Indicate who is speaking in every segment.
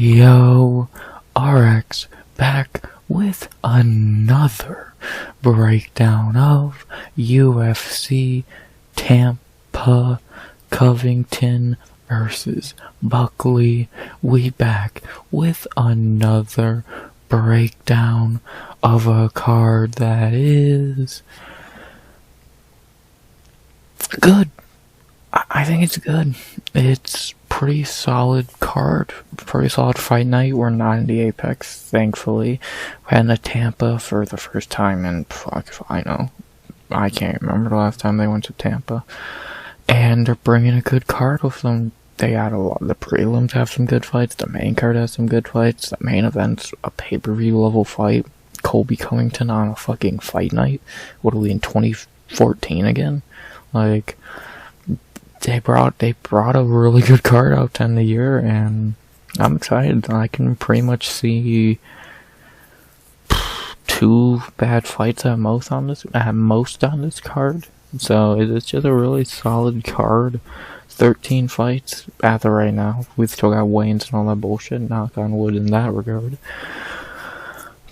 Speaker 1: Yo, RX back with another breakdown of UFC Tampa Covington versus Buckley. We back with another breakdown of a card that is good. I think it's good. It's pretty solid card. Pretty solid fight night. We're not in the Apex, thankfully. We're in the Tampa for the first time in, fuck if I know. I can't remember the last time they went to Tampa. And they're bringing a good card with them. They had a lot. The prelims have some good fights. The main card has some good fights. The main event's a pay-per-view level fight. Colby Covington on a fucking fight night. What are we in 2014 again? Like, they brought a really good card out to end the year, and I'm excited. I can pretty much see two bad fights at most on this card. So it's just a really solid card. 13 fights at the right now. We've still got weigh-ins and all that bullshit. Knock on wood in that regard.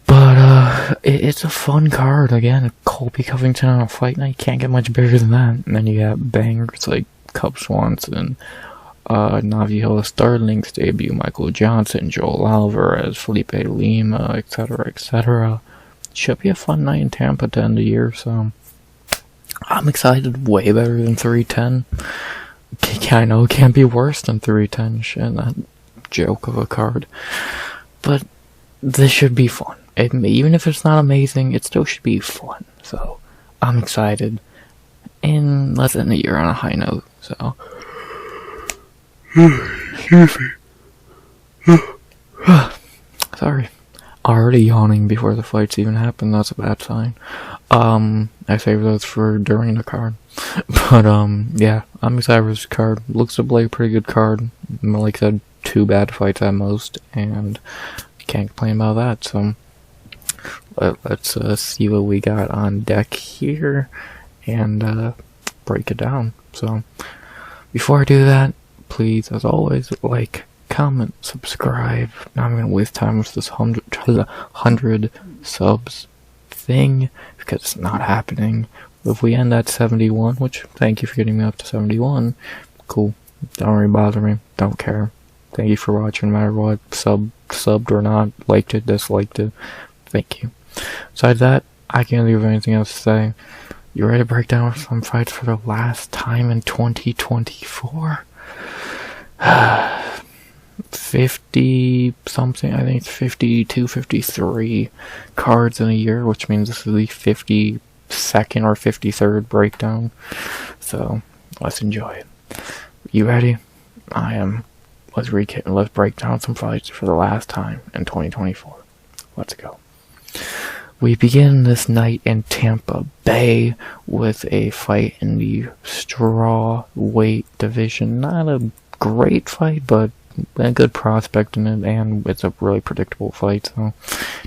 Speaker 1: But it's a fun card. Again, Colby Covington on a fight night, can't get much bigger than that. And then you got bangers like Cub Swanson, Navajo Stirling's debut, Michael Johnson, Joel Alvarez, Felipe Lima, etc., etc. Should be a fun night in Tampa to end the year, so I'm excited. Way better than 310. I know it can't be worse than 310. Shit, that joke of a card. But this should be fun. Even if it's not amazing, it still should be fun. So I'm excited. And let's end the year on a high note. So, excuse me. Sorry. Already yawning before the fights even happen. That's a bad sign. I save those for during the card. But yeah, I'm excited for this card. Looks to be a pretty good card. Like I said, two bad fights at most, and can't complain about that. So let's see what we got on deck here, and break it down. So before I do that, please, as always, like, comment, subscribe. Now I'm gonna waste time with this 100 subs thing because it's not happening. If we end at 71, which thank you for getting me up to 71, cool. Don't really bother me. Don't care. Thank you for watching, no matter what. Subbed or not, liked it, disliked it. Thank you. Besides that, I can't think of anything else to say. You ready to break down some fights for the last time in 2024? 50 something, I think it's 52, 53 cards in a year, which means this is the 52nd or 53rd breakdown. So let's enjoy it. You ready? I am. Let's break down some fights for the last time in 2024. Let's go. We begin this night in Tampa Bay with a fight in the straw weight division. Not a great fight, but a good prospect in it, and it's a really predictable fight, so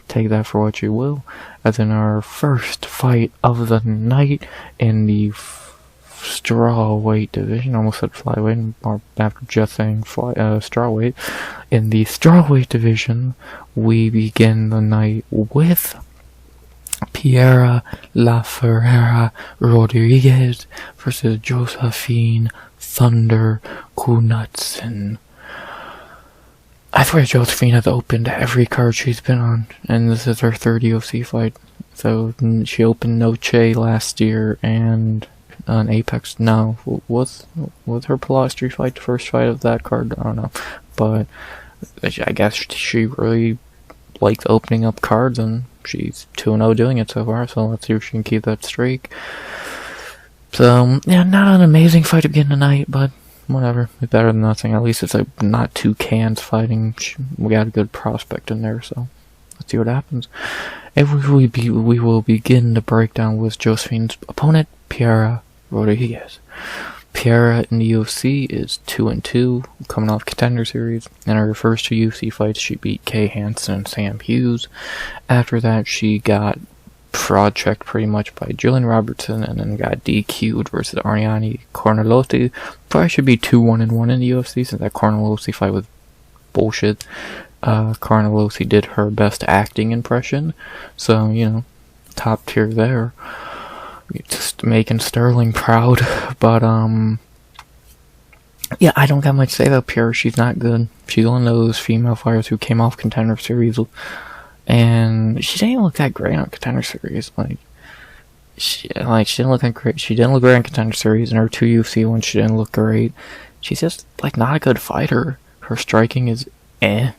Speaker 1: take that for what you will. As in our first fight of the night in the straw weight division, almost said flyweight, or after just saying straw weight. In the straw weight division, we begin the night with Piera La Ferreira Rodriguez versus Josefine Thunder Knutsson. I swear Josefine has opened every card she's been on, and this is her third UFC fight. So she opened Noche last year and on Apex. No, was her Palastri fight the first fight of that card? I don't know, but I guess she really likes opening up cards, and she's 2-0 doing it so far. So let's see if she can keep that streak. So yeah, not an amazing fight to begin the night, but whatever, it's better than nothing. At least it's like not two cans fighting. We got a good prospect in there, so let's see what happens. And we will begin the breakdown with Josephine's opponent, Piera Rodriguez. Piera in the UFC is 2-2, coming off Contender Series. In her first two UFC fights, she beat Kay Hansen and Sam Hughes. After that, she got fraud checked pretty much by Jillian Robertson, and then got DQ'd versus Ariane Corneloti. Probably should be 2-1-1 in the UFC, since that Corneloti fight was bullshit. Carnelossi did her best acting impression, so, you know, top tier there. Just making Stirling proud, but, yeah, I don't got much to say about Piera. She's not good. She's one of those female fighters who came off Contender Series, and she didn't even look that great on Contender Series. She didn't look that great. She didn't look great on Contender Series, and her 2 UFC ones, she didn't look great. She's just, like, not a good fighter. Her striking is eh.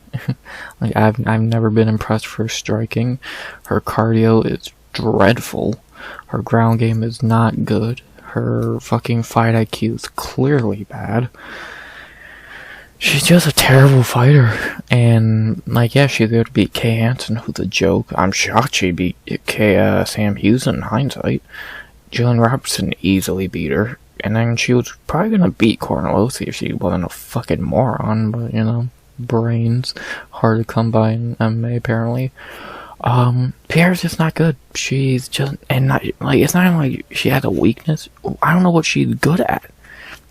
Speaker 1: Like, I've never been impressed with her striking. Her cardio is dreadful. Her ground game is not good. Her fucking fight IQ is clearly bad. She's just a terrible fighter. And, like, yeah, she's able to beat Kay Hansen, who's a joke. I'm shocked she beat Sam Hughes in hindsight. Jillian Robertson easily beat her. And then she was probably gonna beat Carnelossi if she wasn't a fucking moron, but, you know, brains. Hard to come by in MMA, apparently. Piera's just not good. She's just, and not, like, it's not even like she has a weakness. I don't know what she's good at.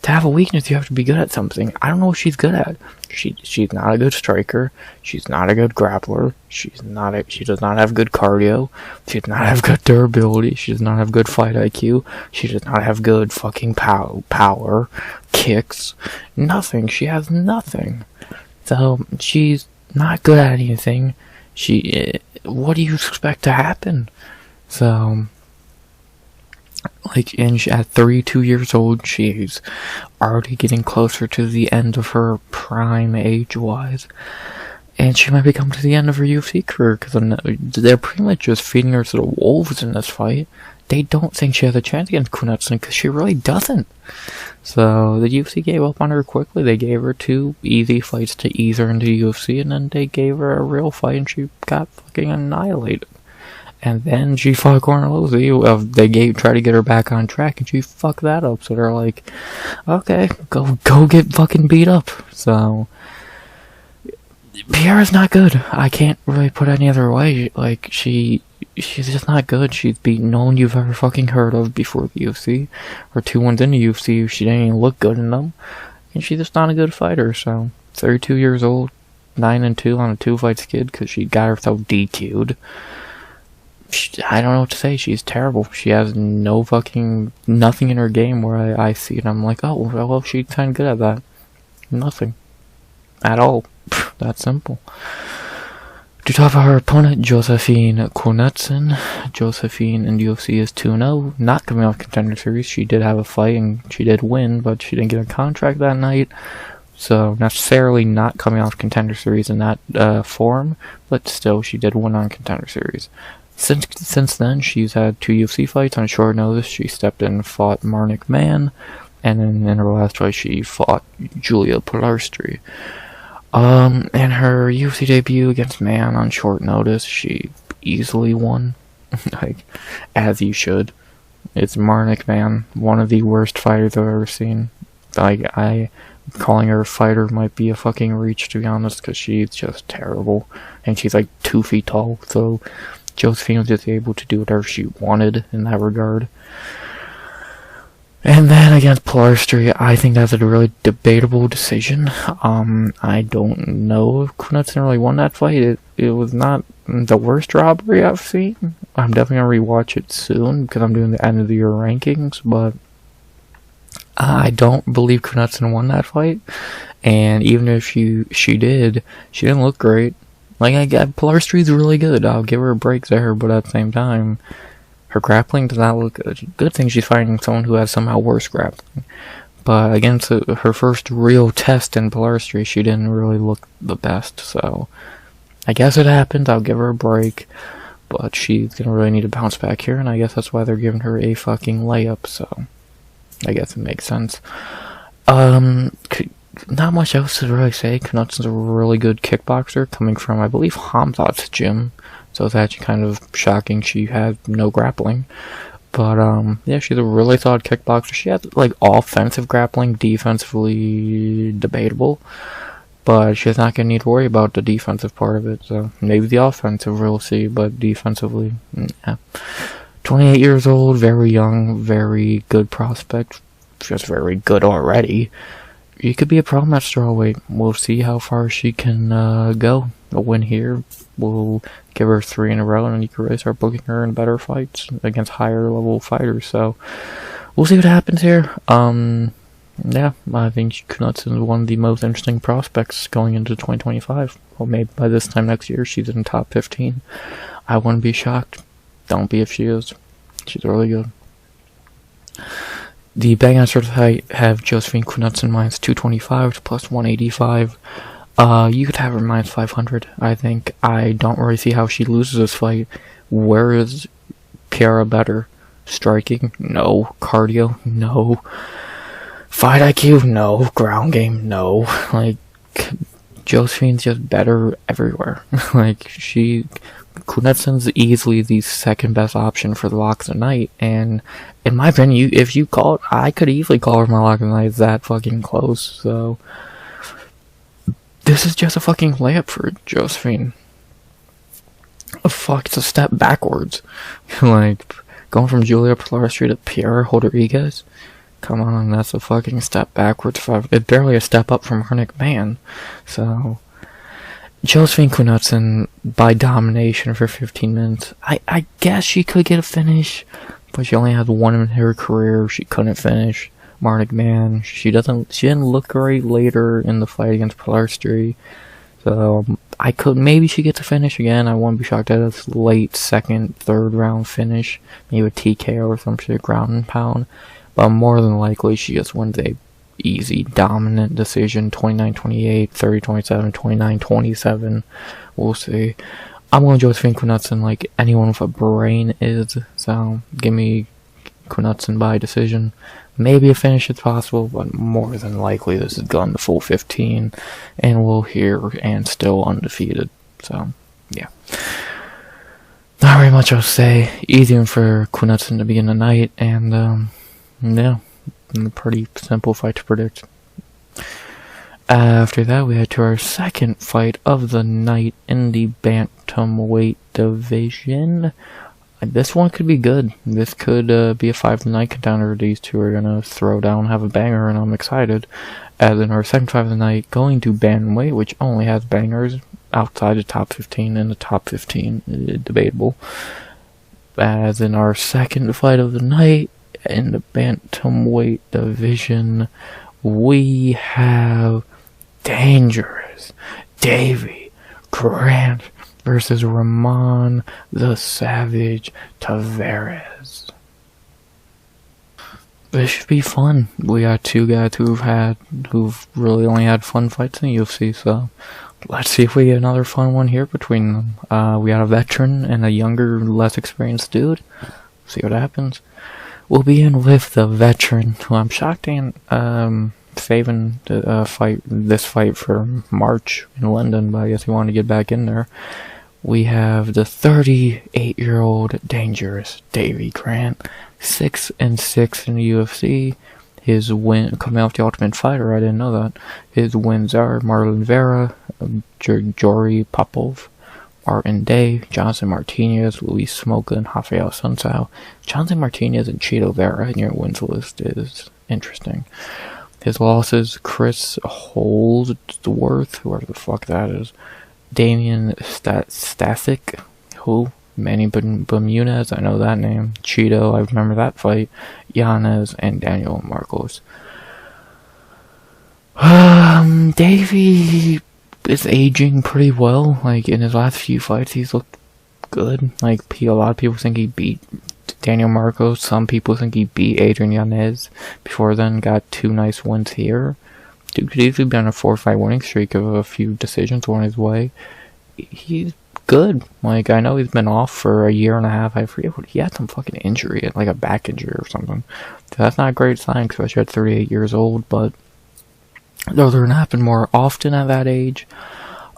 Speaker 1: To have a weakness, you have to be good at something. I don't know what she's good at. She's not a good striker. She's not a good grappler. She does not have good cardio. She does not have good durability. She does not have good fight IQ. She does not have good fucking power, kicks, nothing. She has nothing. So, she's not good at anything. What do you expect to happen? So, like, and at 32 years old, she's already getting closer to the end of her prime age-wise. And she might be coming to the end of her UFC career, because they're pretty much just feeding her to the wolves in this fight. They don't think she has a chance against Knutsson, because she really doesn't. So, the UFC gave up on her quickly. They gave her 2 easy fights to ease her into UFC, and then they gave her a real fight, and she got fucking annihilated. And then she fought Carnelossi. They tried to get her back on track, and she fucked that up. So they're like, okay, go get fucking beat up. So, Piera's not good. I can't really put it any other way. Like, she's just not good. She's beaten no one you've ever fucking heard of before the UFC. Her 2 ones in the UFC, she didn't even look good in them. And she's just not a good fighter. So, 32 years old, 9-2 on a 2-fight skid, because she got herself DQ'd. I don't know what to say. She's terrible. She has nothing in her game where I see it. I'm like, oh, well, she's kind of good at that. Nothing. At all. That simple. To talk about her opponent, Josefine Knutsson. Josefine in UFC is 2-0. Not coming off Contender Series. She did have a fight and she did win, but she didn't get a contract that night. So, necessarily not coming off Contender Series in that form, but still, she did win on Contender Series. Since then, she's had 2 UFC fights on short notice. She stepped in and fought Marnik Mann, and then in her last fight, she fought Julia Pilarstri. In her UFC debut against Mann on short notice, she easily won. Like, as you should. It's Marnik Mann, one of the worst fighters I've ever seen. Like, calling her a fighter might be a fucking reach, to be honest, because she's just terrible. And she's like 2 feet tall, so Josephine was just able to do whatever she wanted in that regard. And then against Pilarstri, I think that's a really debatable decision. I don't know if Knutsson really won that fight. It was not the worst robbery I've seen. I'm definitely going to rewatch it soon, because I'm doing the end of the year rankings, but I don't believe Knutsson won that fight. And even if she did, she didn't look great. Like, Pilarstri's really good. I'll give her a break there, but at the same time, her grappling does not look good. Good thing she's fighting someone who has somehow worse grappling. But against her first real test in Pilarstri, she didn't really look the best. So, I guess it happened. I'll give her a break. But she's gonna really need to bounce back here, and I guess that's why they're giving her a fucking layup. So, I guess it makes sense. Not much else to really say. Knutsson's a really good kickboxer, coming from, I believe, Hamzat's gym. So it's actually kind of shocking she had no grappling. But, yeah, she's a really solid kickboxer. She has, like, offensive grappling, defensively debatable. But she's not going to need to worry about the defensive part of it. So maybe the offensive we'll see, but defensively, yeah. 28 years old, very young, very good prospect. Just very good already. She could be a problem at strawweight. We'll see how far she can go. A win here will give her 3 in a row, and you can really start booking her in better fights against higher level fighters. So we'll see what happens here. Yeah, I think Knutsson is one of the most interesting prospects going into 2025. Well, maybe by this time next year she's in top 15. I wouldn't be shocked. Don't be if she is. She's really good. The betting on sort of height have Josefine Knutsson minus 225 to plus 185. You could have her minus 500, I think. I don't really see how she loses this fight. Where is Piera better? Striking? No. Cardio? No. Fight IQ? No. Ground game? No. Like, Josephine's just better everywhere. Like, Knutsson's easily the second best option for the lock of the night, and in my opinion, if you call it, I could easily call her my lock of the night. It's that fucking close. So this is just a fucking layup for Josephine. Oh, fuck, it's a step backwards. Like, going from Julia Pilar to Piera Rodriguez. Come on, that's a fucking step backwards. It's barely a step up from her McMahon. So Josefine Knutsson by domination for 15 minutes. I guess she could get a finish, but she only had one in her career. She couldn't finish. Marnik Man, she didn't look great later in the fight against Pilarstri. So maybe she gets a finish again. I wouldn't be shocked at a late second, third round finish, maybe a TKO or some shit, ground and pound. But more than likely she just wins a easy, dominant decision, 29-28, 30-27, 29-27. We'll see. I'm going Josefine Knutsson like anyone with a brain is. So give me Knutsson by decision. Maybe a finish is possible, but more than likely this is going the full 15, and we'll hear and still undefeated. So yeah, not very much I'll say. Easy for Knutsson to begin the night, and yeah, a pretty simple fight to predict. After that, we head to our second fight of the night in the bantamweight division. This one could be good. This could be a 5-of-the-night contender. These two are gonna throw down, have a banger, and I'm excited. As in our second fight of the night, going to bantamweight, which only has bangers outside the top 15, and the top 15 debatable. As in our second fight of the night in the bantamweight division, we have Dangerous Davey Grant versus Ramon the Savage Taveras. This should be fun. We got two guys who've really only had fun fights in the UFC, so let's see if we get another fun one here between them. We got a veteran and a younger, less experienced dude. See what happens. We'll begin with the veteran, who I'm shocked ain't saving this fight for March in London, but I guess he wanted to get back in there. We have the 38-year-old Dangerous Davey Grant, 6-6 in the UFC. His win, coming off the Ultimate Fighter, I didn't know that. His wins are Marlon Vera, Jory Popov, Martin Day, Johnson Martinez, Luis Smoka, and Rafael Sunsao. Johnson Martinez and Cheeto Vera in your wins list is interesting. His losses: Chris Holdsworth, whoever the fuck that is, Damian Stasic, who? Manny Bermudez, I know that name. Cheeto, I remember that fight. Yanez, and Daniel Marcos. Davey is aging pretty well. Like, in his last few fights, he's looked good. Like, a lot of people think he beat Daniel Marcos. Some people think he beat Adrian Yanez. Before then, got 2 nice wins here. Dude could easily be on a 4-fight winning streak of a few decisions going his way. He's good. Like, I know he's been off for a year and a half. I forget what he had, some fucking injury, like a back injury or something. So that's not a great sign, especially at 38 years old, but those are gonna happen more often at that age.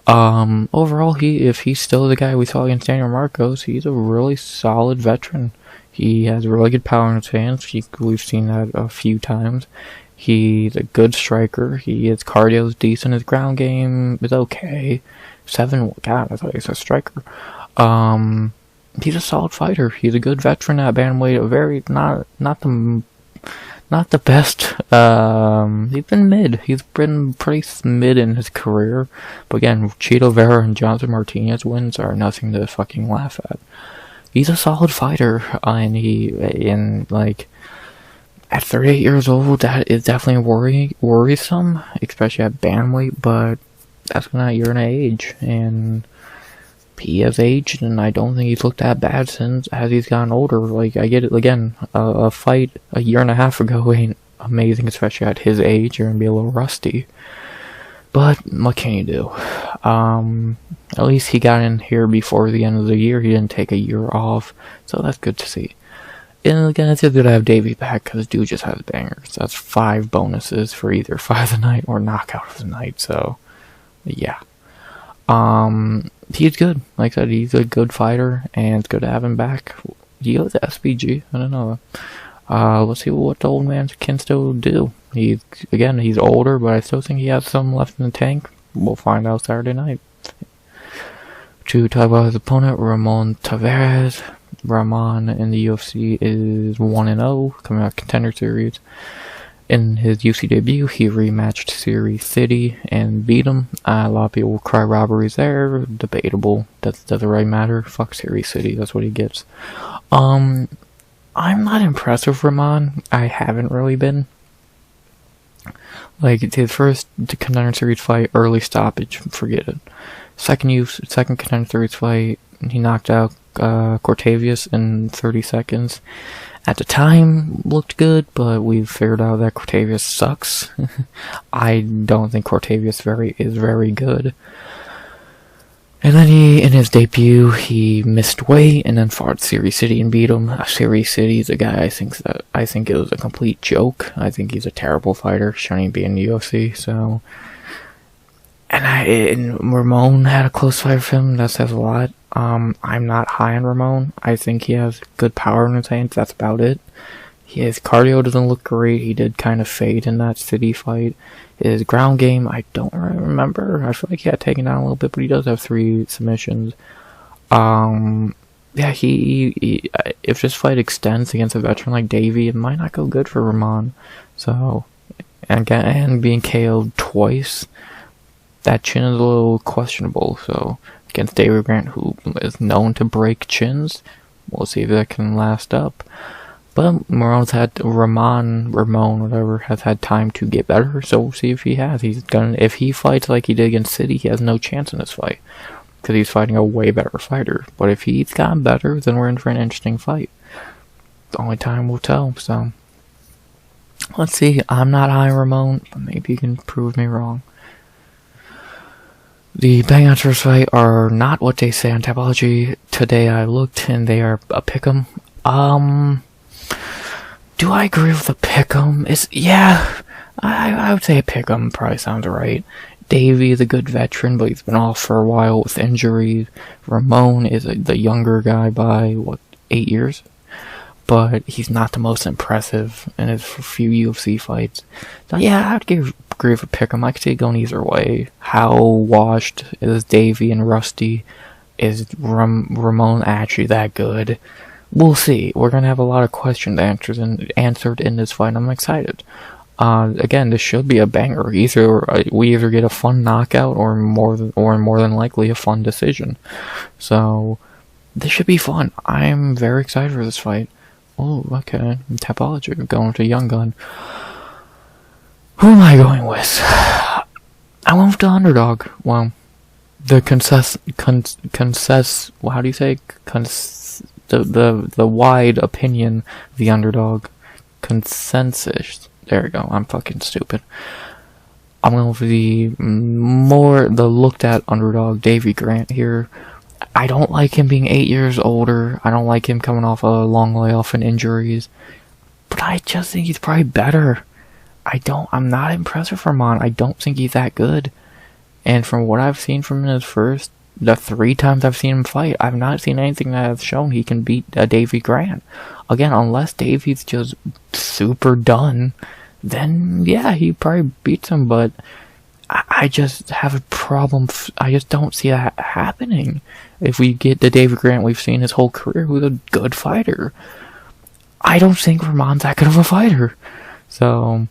Speaker 1: Overall, if he's still the guy we saw against Daniel Marcos, he's a really solid veteran. He has really good power in his hands. We've seen that a few times. He's a good striker. His cardio is decent. His ground game is okay. God, I thought he was a striker. He's a solid fighter. He's a good veteran at bantamweight. not the best. He's been mid. He's been pretty mid in his career. But again, Chito Vera and Johnson Martinez wins are nothing to fucking laugh at. He's a solid fighter, and like at 38 years old, that is definitely worrisome, especially at bantamweight. But that's not you're an age, and he has aged, and I don't think he's looked that bad since as he's gotten older. Like, I get it, again, a fight a year and a half ago ain't amazing, especially at his age. You're gonna be a little rusty. But, what can you do? At least he got in here before the end of the year. He didn't take a year off, so that's good to see. And again, it's good to have Davey back, because dude just has bangers. That's 5 bonuses for either fight of the night or knockout of the night, so, yeah. He's good. Like I said, he's a good fighter, and it's good to have him back. He goes to SPG. I don't know. Let's see what the old man can still do. He's older, but I still think he has some left in the tank. We'll find out Saturday night. To talk about his opponent, Ramon Taveras. Ramon in the UFC is 1-0, coming out Contender Series. In his UFC debut, he rematched Series City and beat him. A lot of people will cry robberies there. Debatable. That doesn't really matter. Fuck Series City. That's what he gets. I'm not impressed with Ramon. I haven't really been. Like, his first Contender Series fight, early stoppage. Forget it. Second Contender Series fight, he knocked out Cortavius in 30 seconds. At the time, looked good, but we figured out that Cortavius sucks. I don't think Cortavius is very good. And then in his debut, he missed weight and then fought Series City and beat him. Series City is a guy I think it was a complete joke. I think he's a terrible fighter, shouldn't even be in the UFC. So, and Ramon had a close fight with him. That says a lot. I'm not high on Ramon. I think he has good power in his hands. That's about it. His cardio doesn't look great. He did kind of fade in that City fight. His ground game, I don't remember. I feel like he got taken down a little bit, but he does have 3 submissions. Yeah, if this fight extends against a veteran like Davey, it might not go good for Ramon. So, and being KO'd twice, that chin is a little questionable. So, against Davey Grant, who is known to break chins, we'll see if that can last up. But Ramon, whatever, has had time to get better, so we'll see if he has. If he fights like he did against City, he has no chance in this fight, because he's fighting a way better fighter. But if he's gotten better, then we're in for an interesting fight. The only time will tell, so. Let's see, I'm not high on Ramon, but maybe you can prove me wrong. The betting odds for this fight are not what they say on Tapology. Today I looked, and they are a pick'em. Do I agree with the pick'em? Yeah, I would say a pick'em probably sounds right. Davey is a good veteran, but he's been off for a while with injuries. Ramon is the younger guy by, 8 years? But he's not the most impressive in his few UFC fights. So yeah, I'd agree with a pick'em. I could see it going either way. How washed is Davey and rusty? Is Ramon actually that good? We'll see. We're gonna have a lot of questions answered in this fight. I'm excited. Again, this should be a banger. We either get a fun knockout or more than likely a fun decision. So this should be fun. I'm very excited for this fight. Oh, okay. Tapology. I'm going with a young gun. Who am I going with? I went with the underdog. Well, the how do you say? The wide opinion, the underdog. Consensus. There we go. I'm fucking stupid. I'm going with the looked at underdog, Davey Grant here. I don't like him being 8 years older. I don't like him coming off a long layoff and injuries. But I just think he's probably better. I'm not impressed with Ramon. I don't think he's that good. And from what I've seen from him in the 3 times I've seen him fight, I've not seen anything that has shown he can beat Davey Grant. Again, unless Davey's just super done, then yeah, he probably beats him, but I just have a problem. I just don't see that happening. If we get the Davey Grant we've seen his whole career, who's a good fighter, I don't think Ramon's that good of a fighter. So,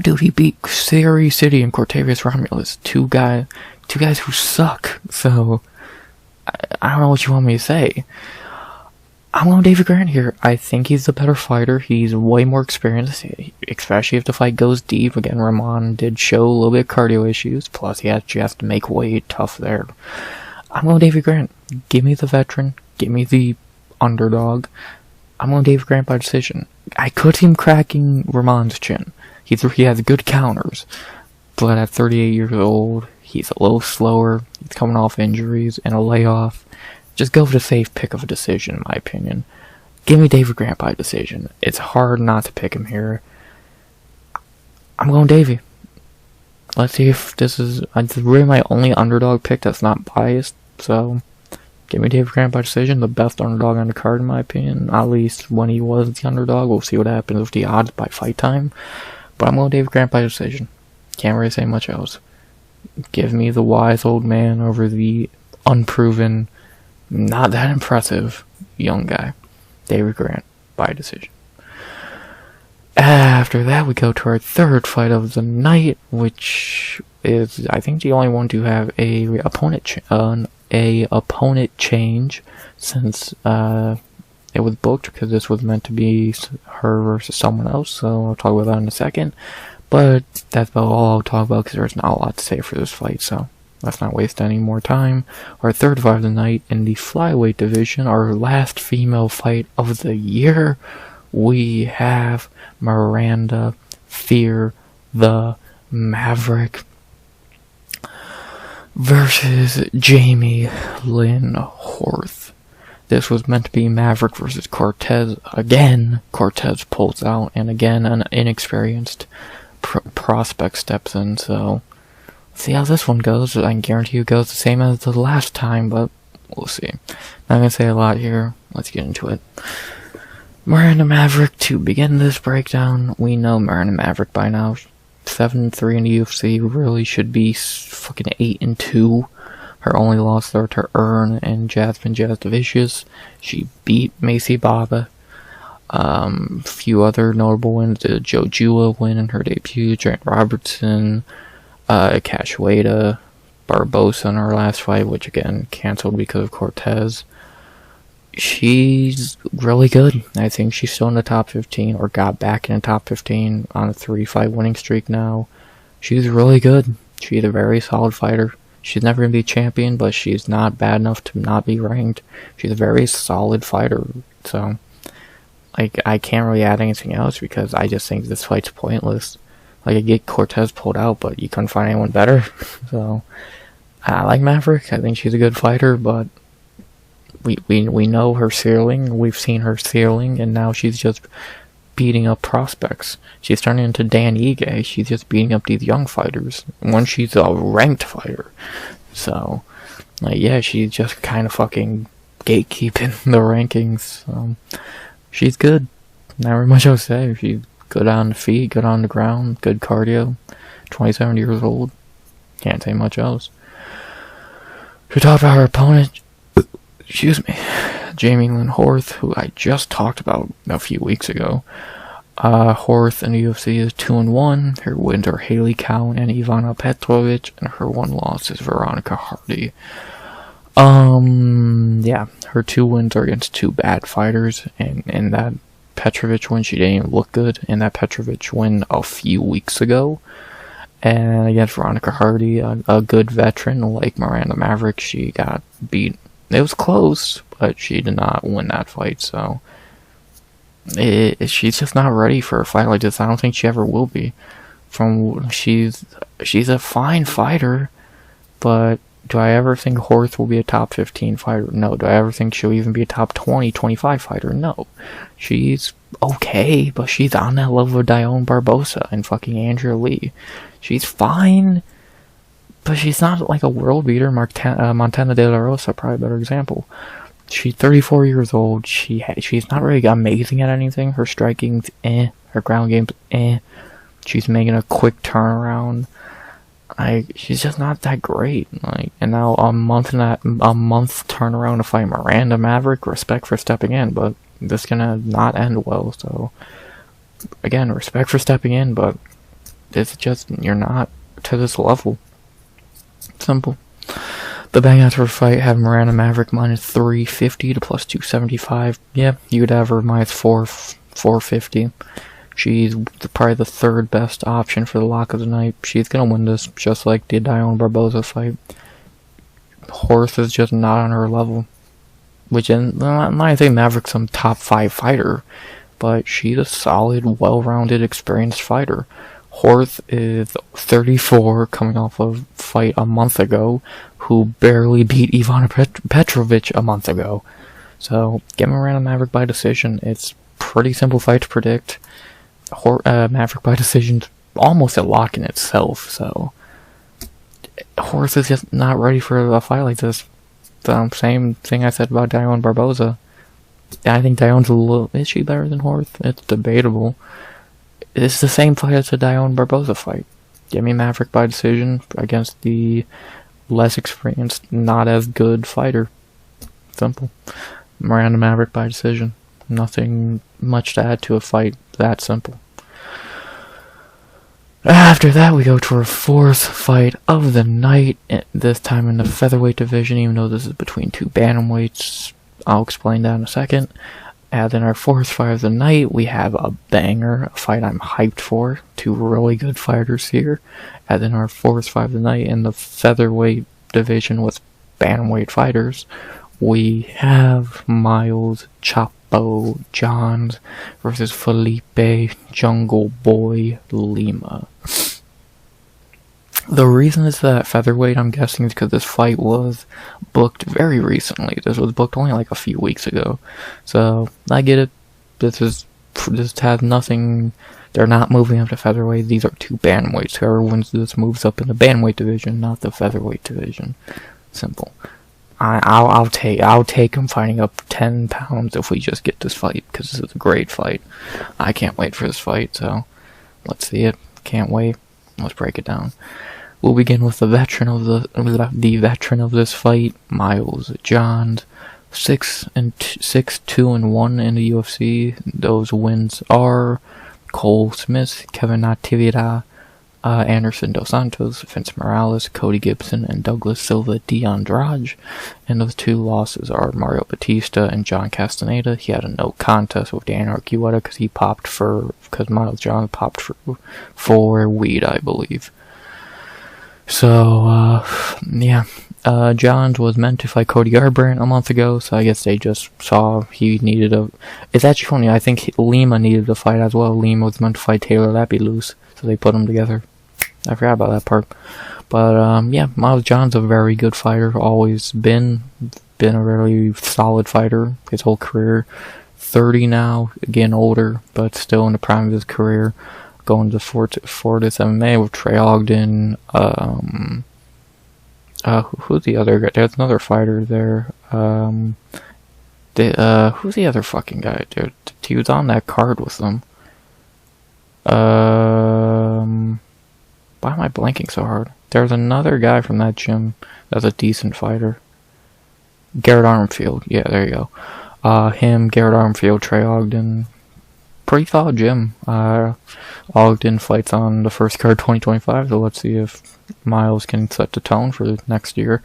Speaker 1: dude, he beat Siri City and Cortavius Romulus, two guys who suck. So, I don't know what you want me to say. I'm going Davey Grant here. I think he's the better fighter. He's way more experienced, especially if the fight goes deep. Again, Ramon did show a little bit of cardio issues, plus he actually has to make weight tough there. I'm going Davey Grant. Give me the veteran. Give me the underdog. I'm going Davey Grant by decision. I could see him cracking Ramon's chin. He has good counters, but at 38 years old, he's a little slower. He's coming off injuries and a layoff. Just go for the safe pick of a decision, in my opinion. Give me Davey Grant by decision. It's hard not to pick him here. I'm going Davey. Let's see if this is really my only underdog pick that's not biased. So, give me Davey Grant by decision. The best underdog on the card, in my opinion. At least when he was the underdog. We'll see what happens with the odds by fight time. But I'm going Davey Grant by decision. Can't really say much else. Give me the wise old man over the unproven, not that impressive young guy. Davey Grant by decision. After that, we go to our third fight of the night, which is, I think, the only one to have a opponent change since it was booked, because this was meant to be her versus someone else. So I'll talk about that in a second. But that's about all I'll talk about, because there's not a lot to say for this fight. So let's not waste any more time. Our third fight of the night in the flyweight division, our last female fight of the year, we have Miranda Fear the Maverick versus Jamey-Lyn Horth. This was meant to be Maverick versus Cortez. Again, Cortez pulls out, and again, an inexperienced prospect steps in. So, see how this one goes. I can guarantee you it goes the same as the last time, but we'll see. Not gonna say a lot here. Let's get into it. Miranda Maverick, to begin this breakdown, we know Miranda Maverick by now. 7-3 in the UFC, really should be fucking 8-2. Her only loss are to Earn and Jasmine Jasdavicius. She beat Macy Baba. Few other notable wins: the Joe Jua win in her debut, Trent Robertson, Cachoeira, Barbosa in her last fight, which again cancelled because of Cortez. She's really good. I think she's still in the top 15, or got back in the top 15 on a 3-fight winning streak now. She's really good. She's a very solid fighter. She's never going to be champion, but she's not bad enough to not be ranked. She's a very solid fighter. So, like, I can't really add anything else, because I just think this fight's pointless. Like, I get Cortez pulled out, but you couldn't find anyone better. So, I like Maverick. I think she's a good fighter, but we know her ceiling. We've seen her ceiling, and now she's just beating up prospects. She's turning into Dan Ige. She's just beating up these young fighters when she's a ranked fighter. So, like, yeah, she's just kind of fucking gatekeeping the rankings. She's good. Not very much else to say. She's good on the feet, good on the ground, good cardio. 27 years old. Can't say much else. To talk about her opponent, Jamey-Lyn Horth, who I just talked about a few weeks ago. Horth in the UFC is 2-1. Her wins are Haley Cowan and Ivana Petrovic, and her one loss is Veronica Hardy. Yeah, her 2 wins are against 2 bad fighters, and that Petrovic win, she didn't even look good, and that Petrovic win a few weeks ago. And against Veronica Hardy, a good veteran like Miranda Maverick, she got beat. It was close, but she did not win that fight, so she's just not ready for a fight like this. I don't think she ever will be. She's a fine fighter, but do I ever think Horth will be a top 15 fighter? No. Do I ever think she'll even be a top 20, 25 fighter? No. She's okay, but she's on that level of Dione Barbosa and fucking Andrea Lee. She's fine, but she's not like a world beater. Montana De La Rosa, probably a better example. She's 34 years old. She's not really amazing at anything. Her striking's her ground game's She's making a quick turnaround. She's just not that great. And now a month turnaround to fight Miranda Maverick. Respect for stepping in, but this is gonna not end well. So again, respect for stepping in, but it's just, you're not to this level. Simple. The bang after fight had Miranda Maverick minus 350 to plus 275. Yeah, you could have her minus 450. She's probably the third best option for the lock of the night. She's gonna win this, just like the Dione Barboza fight. Horth is just not on her level. Which, I'm not saying Maverick's some top 5 fighter, but she's a solid, well-rounded, experienced fighter. Horth is 34, coming off a fight a month ago, who barely beat Ivana Petrovic a month ago. So, get Miranda Maverick by decision. It's pretty simple fight to predict. Maverick by decision's almost a lock in itself, so Horth is just not ready for a fight like this. The same thing I said about Dione Barboza. I think Dione's a little... Is she better than Horth? It's debatable. It's the same fight as the Dione Barboza fight. Give me Maverick by decision against the less experienced, not as good fighter. Simple. Miranda Maverick by decision. Nothing much to add to a fight that simple. After that, we go to our fourth fight of the night, this time in the featherweight division, even though this is between two bantamweights. I'll explain that in a second. And then our fourth fight of the night, we have a banger, a fight I'm hyped for. Two really good fighters here. And then our fourth fight of the night in the featherweight division with bantamweight fighters, we have Miles Chapo Johns versus Felipe Jungle Boy Lima. The reason it's that featherweight, I'm guessing, is because this fight was booked very recently. This was booked only like a few weeks ago. So, I get it. This has nothing... They're not moving up to featherweight. These are two bantamweights. Whoever wins this moves up in the bantamweight division, not the featherweight division. Simple. I'll take him fighting up 10 pounds if we just get this fight, because this is a great fight. I can't wait for this fight, so let's see it. Can't wait. Let's break it down. We'll begin with the veteran of this fight, Miles Johns, 6-2-1 in the UFC. Those wins are Cole Smith, Kevin Natividad, Anderson Dos Santos, Vince Morales, Cody Gibson, and Douglas Silva de Andrade. And those two losses are Mario Batista and John Castaneda. He had a no contest with Dan Argueta because Miles Johns popped for weed, I believe. So, yeah. Johns was meant to fight Cody Garbrandt a month ago, so I guess they just saw he needed a... It's actually funny, I think Lima needed a fight as well. Lima was meant to fight Taylor Lapilus, so they put them together. I forgot about that part. But, yeah, Miles Johns a very good fighter, always been a very solid fighter his whole career. 30 now, again older, but still in the prime of his career. Going to Fortis MMA with Trey Ogden, who's the other guy? There's another fighter there. Who's the other fucking guy, dude? He was on that card with them. Why am I blanking so hard? There's another guy from that gym that's a decent fighter. Garrett Armfield. Yeah, there you go. Him, Garrett Armfield, Trey Ogden. Pretty solid gym. Ogden fights on the first card 2025, so let's see if Miles can set the tone for next year.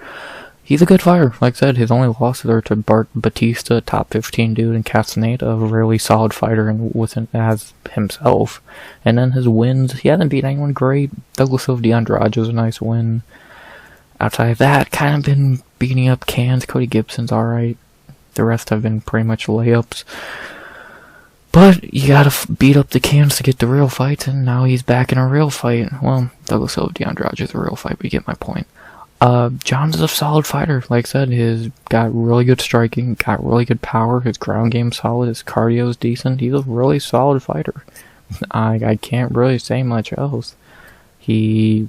Speaker 1: He's a good fighter. Like I said, his only losses are to Batista, top 15 dude, and Castaneda, a really solid fighter and as himself. And then his wins, he hasn't beat anyone great. Douglas Silva de Andrade was a nice win. Outside of that, kind of been beating up cans. Cody Gibson's alright. The rest have been pretty much layups. But you gotta beat up the cans to get the real fights, and now he's back in a real fight. Well, Douglas Silva de Andrade is a real fight, but you get my point. Johns is a solid fighter. Like I said, he's got really good striking, got really good power, his ground game's solid, his cardio's decent. He's a really solid fighter. I can't really say much else. He's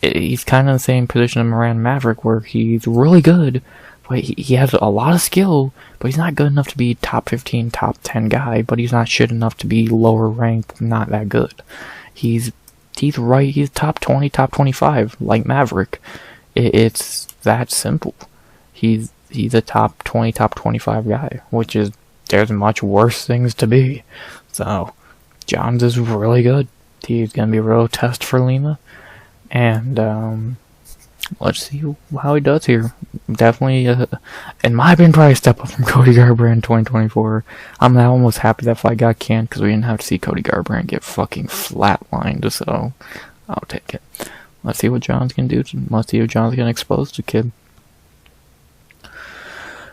Speaker 1: kind of in the same position as Miranda Maverick, where he's really good, but he has a lot of skill, but he's not good enough to be top 15, top 10 guy, but he's not shit enough to be lower ranked, not that good. He's top 20, top 25, like Maverick. It's that simple. He's a top 20, top 25 guy, which is, there's much worse things to be. So, Johns is really good. He's going to be a real test for Lima. And let's see how he does here. Definitely, in my opinion, probably a step up from Cody Garbrandt in 2024. I'm now almost happy that fight got canned because we didn't have to see Cody Garbrandt get fucking flatlined, so I'll take it. Let's see what Johns can do. Let's see if Johns can expose the kid.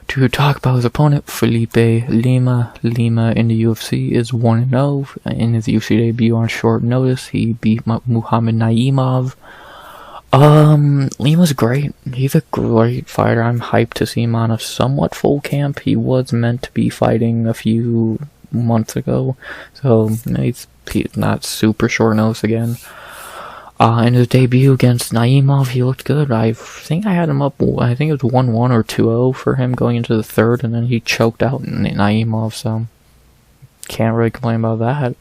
Speaker 1: To talk about his opponent, Felipe Lima. Lima in the UFC is 1-0. In his UFC debut on short notice, he beat Muhammad Naimov. Lima's great. He's a great fighter. I'm hyped to see him on a somewhat full camp. He was meant to be fighting a few months ago, so he's not super short notice again. In his debut against Naimov, he looked good. I think I had him up, I think it was 1-1 or 2-0 for him going into the third, and then he choked out Naimov, so can't really complain about that.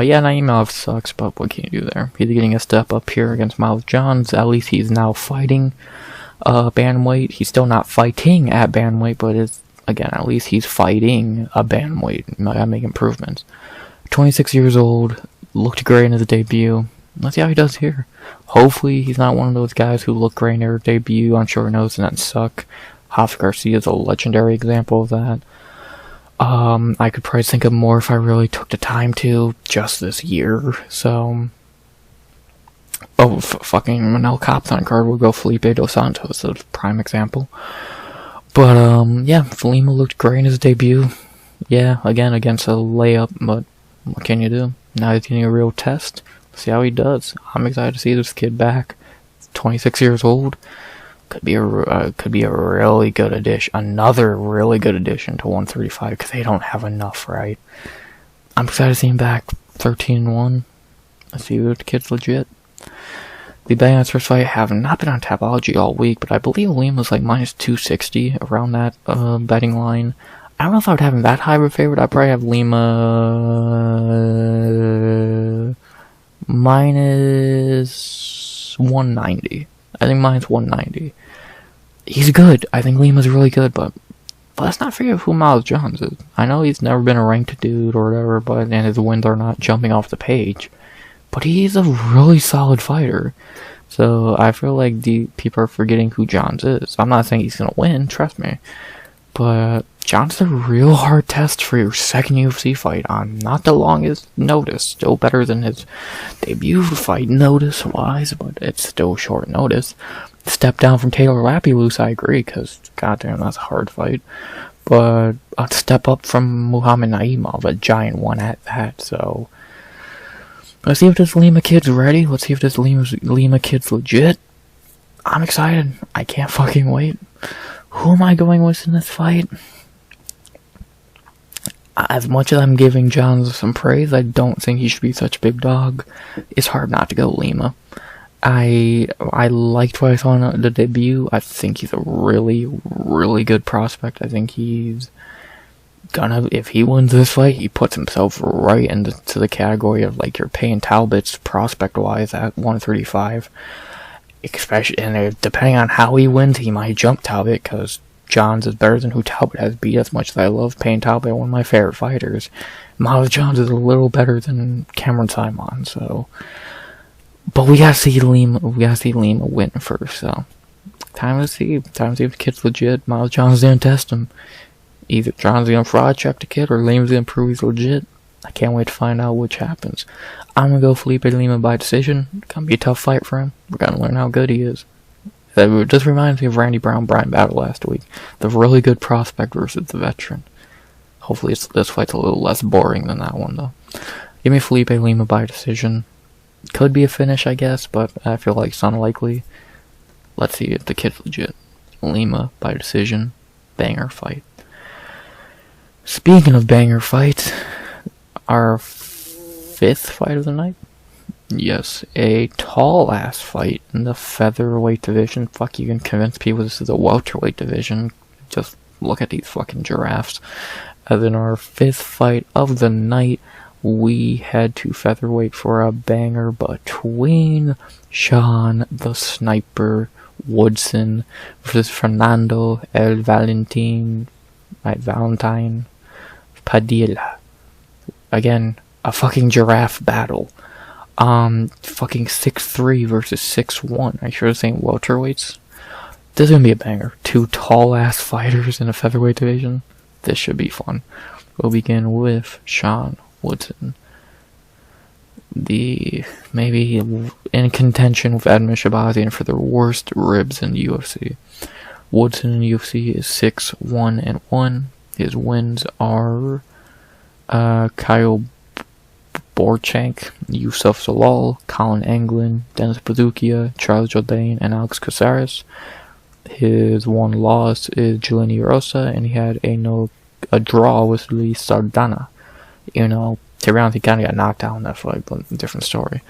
Speaker 1: Yeah, Naimov sucks, but what can you do there? He's getting a step up here against Miles Johns. At least he's now fighting bantamweight. He's still not fighting at bantamweight, but again, at least he's fighting a bantamweight. I make improvements. 26 years old, looked great in his debut. Let's see how he does here. Hopefully he's not one of those guys who look great in their debut on short notice and then suck. Hoff Garcia is a legendary example of that. I could probably think of more if I really took the time to just this year. So, fucking Manel Copton card will go Felipe Dos Santos, a prime example. But yeah, Lima looked great in his debut. Yeah, again against a layup, but what can you do? Now he's getting a real test. See how he does. I'm excited to see this kid back. 26 years old. Could be a really good addition. Another really good addition to 135 because they don't have enough, right? I'm excited to see him back. 13-1. Let's see if the kid's legit. The betting on this first fight have not been on Tapology all week, but I believe Lima was like minus 260 around that betting line. I don't know if I would have him that high of a favorite. I'd probably have Lima minus 190. I think minus 190. He's good. I think Lima's really good, but let's not forget who Miles Johns is. I know he's never been a ranked dude or whatever, and his wins are not jumping off the page, but he's a really solid fighter. So I feel like the people are forgetting who Johns is. I'm not saying he's gonna win, trust me, but Johns is a real hard test for your second UFC fight on not the longest notice. Still better than his debut fight notice-wise, but it's still short notice. Step down from Taylor Lapilus, I agree, because goddamn, that's a hard fight. But a step up from Muhammad Naimov, a giant one at that, so let's see if this Lima kid's ready. Let's see if this Lima kid's legit. I'm excited. I can't fucking wait. Who am I going with in this fight? As much as I'm giving Johns some praise, I don't think he should be such a big dog. It's hard not to go Lima. I liked what I saw in the debut. I think he's a really, really good prospect. I think he's gonna, if he wins this fight, he puts himself right into the category of like your Payne Talbot's prospect-wise at 135. Especially, and depending on how he wins, he might jump Talbot, because Johns is better than who Talbot has beat. As much as I love Payne Talbot, one of my favorite fighters, Miles Johns is a little better than Cameron Simon, so. But we gotta see Lima win first, so. Time to see if the kid's legit. Miles Johns is gonna test him. Either Johns is gonna fraud check the kid, or Lima's gonna prove he's legit. I can't wait to find out which happens. I'm gonna go Felipe Lima by decision. It's gonna be a tough fight for him. We're gonna learn how good he is. That just reminds me of Randy Brown-Brian battle last week. The really good prospect versus the veteran. Hopefully this fight's a little less boring than that one, though. Give me Felipe Lima by decision. Could be a finish, I guess, but I feel like it's unlikely. Let's see if the kid's legit. Lima by decision. Banger fight. Speaking of banger fights, our fifth fight of the night? Yes, a tall-ass fight in the featherweight division. Fuck, you can convince people this is a welterweight division. Just look at these fucking giraffes. And then our fifth fight of the night, we head to featherweight for a banger between Sean the Sniper Woodson versus Fernando Valentine Padilla. Again, a fucking giraffe battle. Fucking 6'3" versus 6'1". I should have saying welterweights. This is gonna be a banger. 2 tall-ass fighters in a featherweight division. This should be fun. We'll begin with Sean Woodson. Maybe in contention with Edmund Shabazian for the worst ribs in the UFC. Woodson in the UFC is 6-1-1. His wins are Kyle Borchank, Yusuf Zalal, Colin Anglin, Dennis Padukia, Charles Jourdain, and Alex Caceres. His one loss is Julian Rosa, and he had a draw with Luis Sardana. You know, Taveras, he kind of got knocked out in that fight, but different story.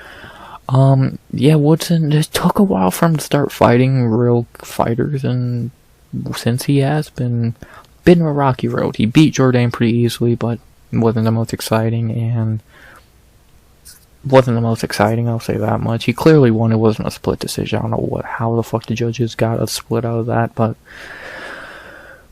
Speaker 1: Yeah, Woodson, it took a while for him to start fighting real fighters, and since he has been a rocky road. He beat Jourdain pretty easily, but wasn't the most exciting, I'll say that much. He clearly won. It wasn't a split decision. I don't know how the fuck the judges got a split out of that, but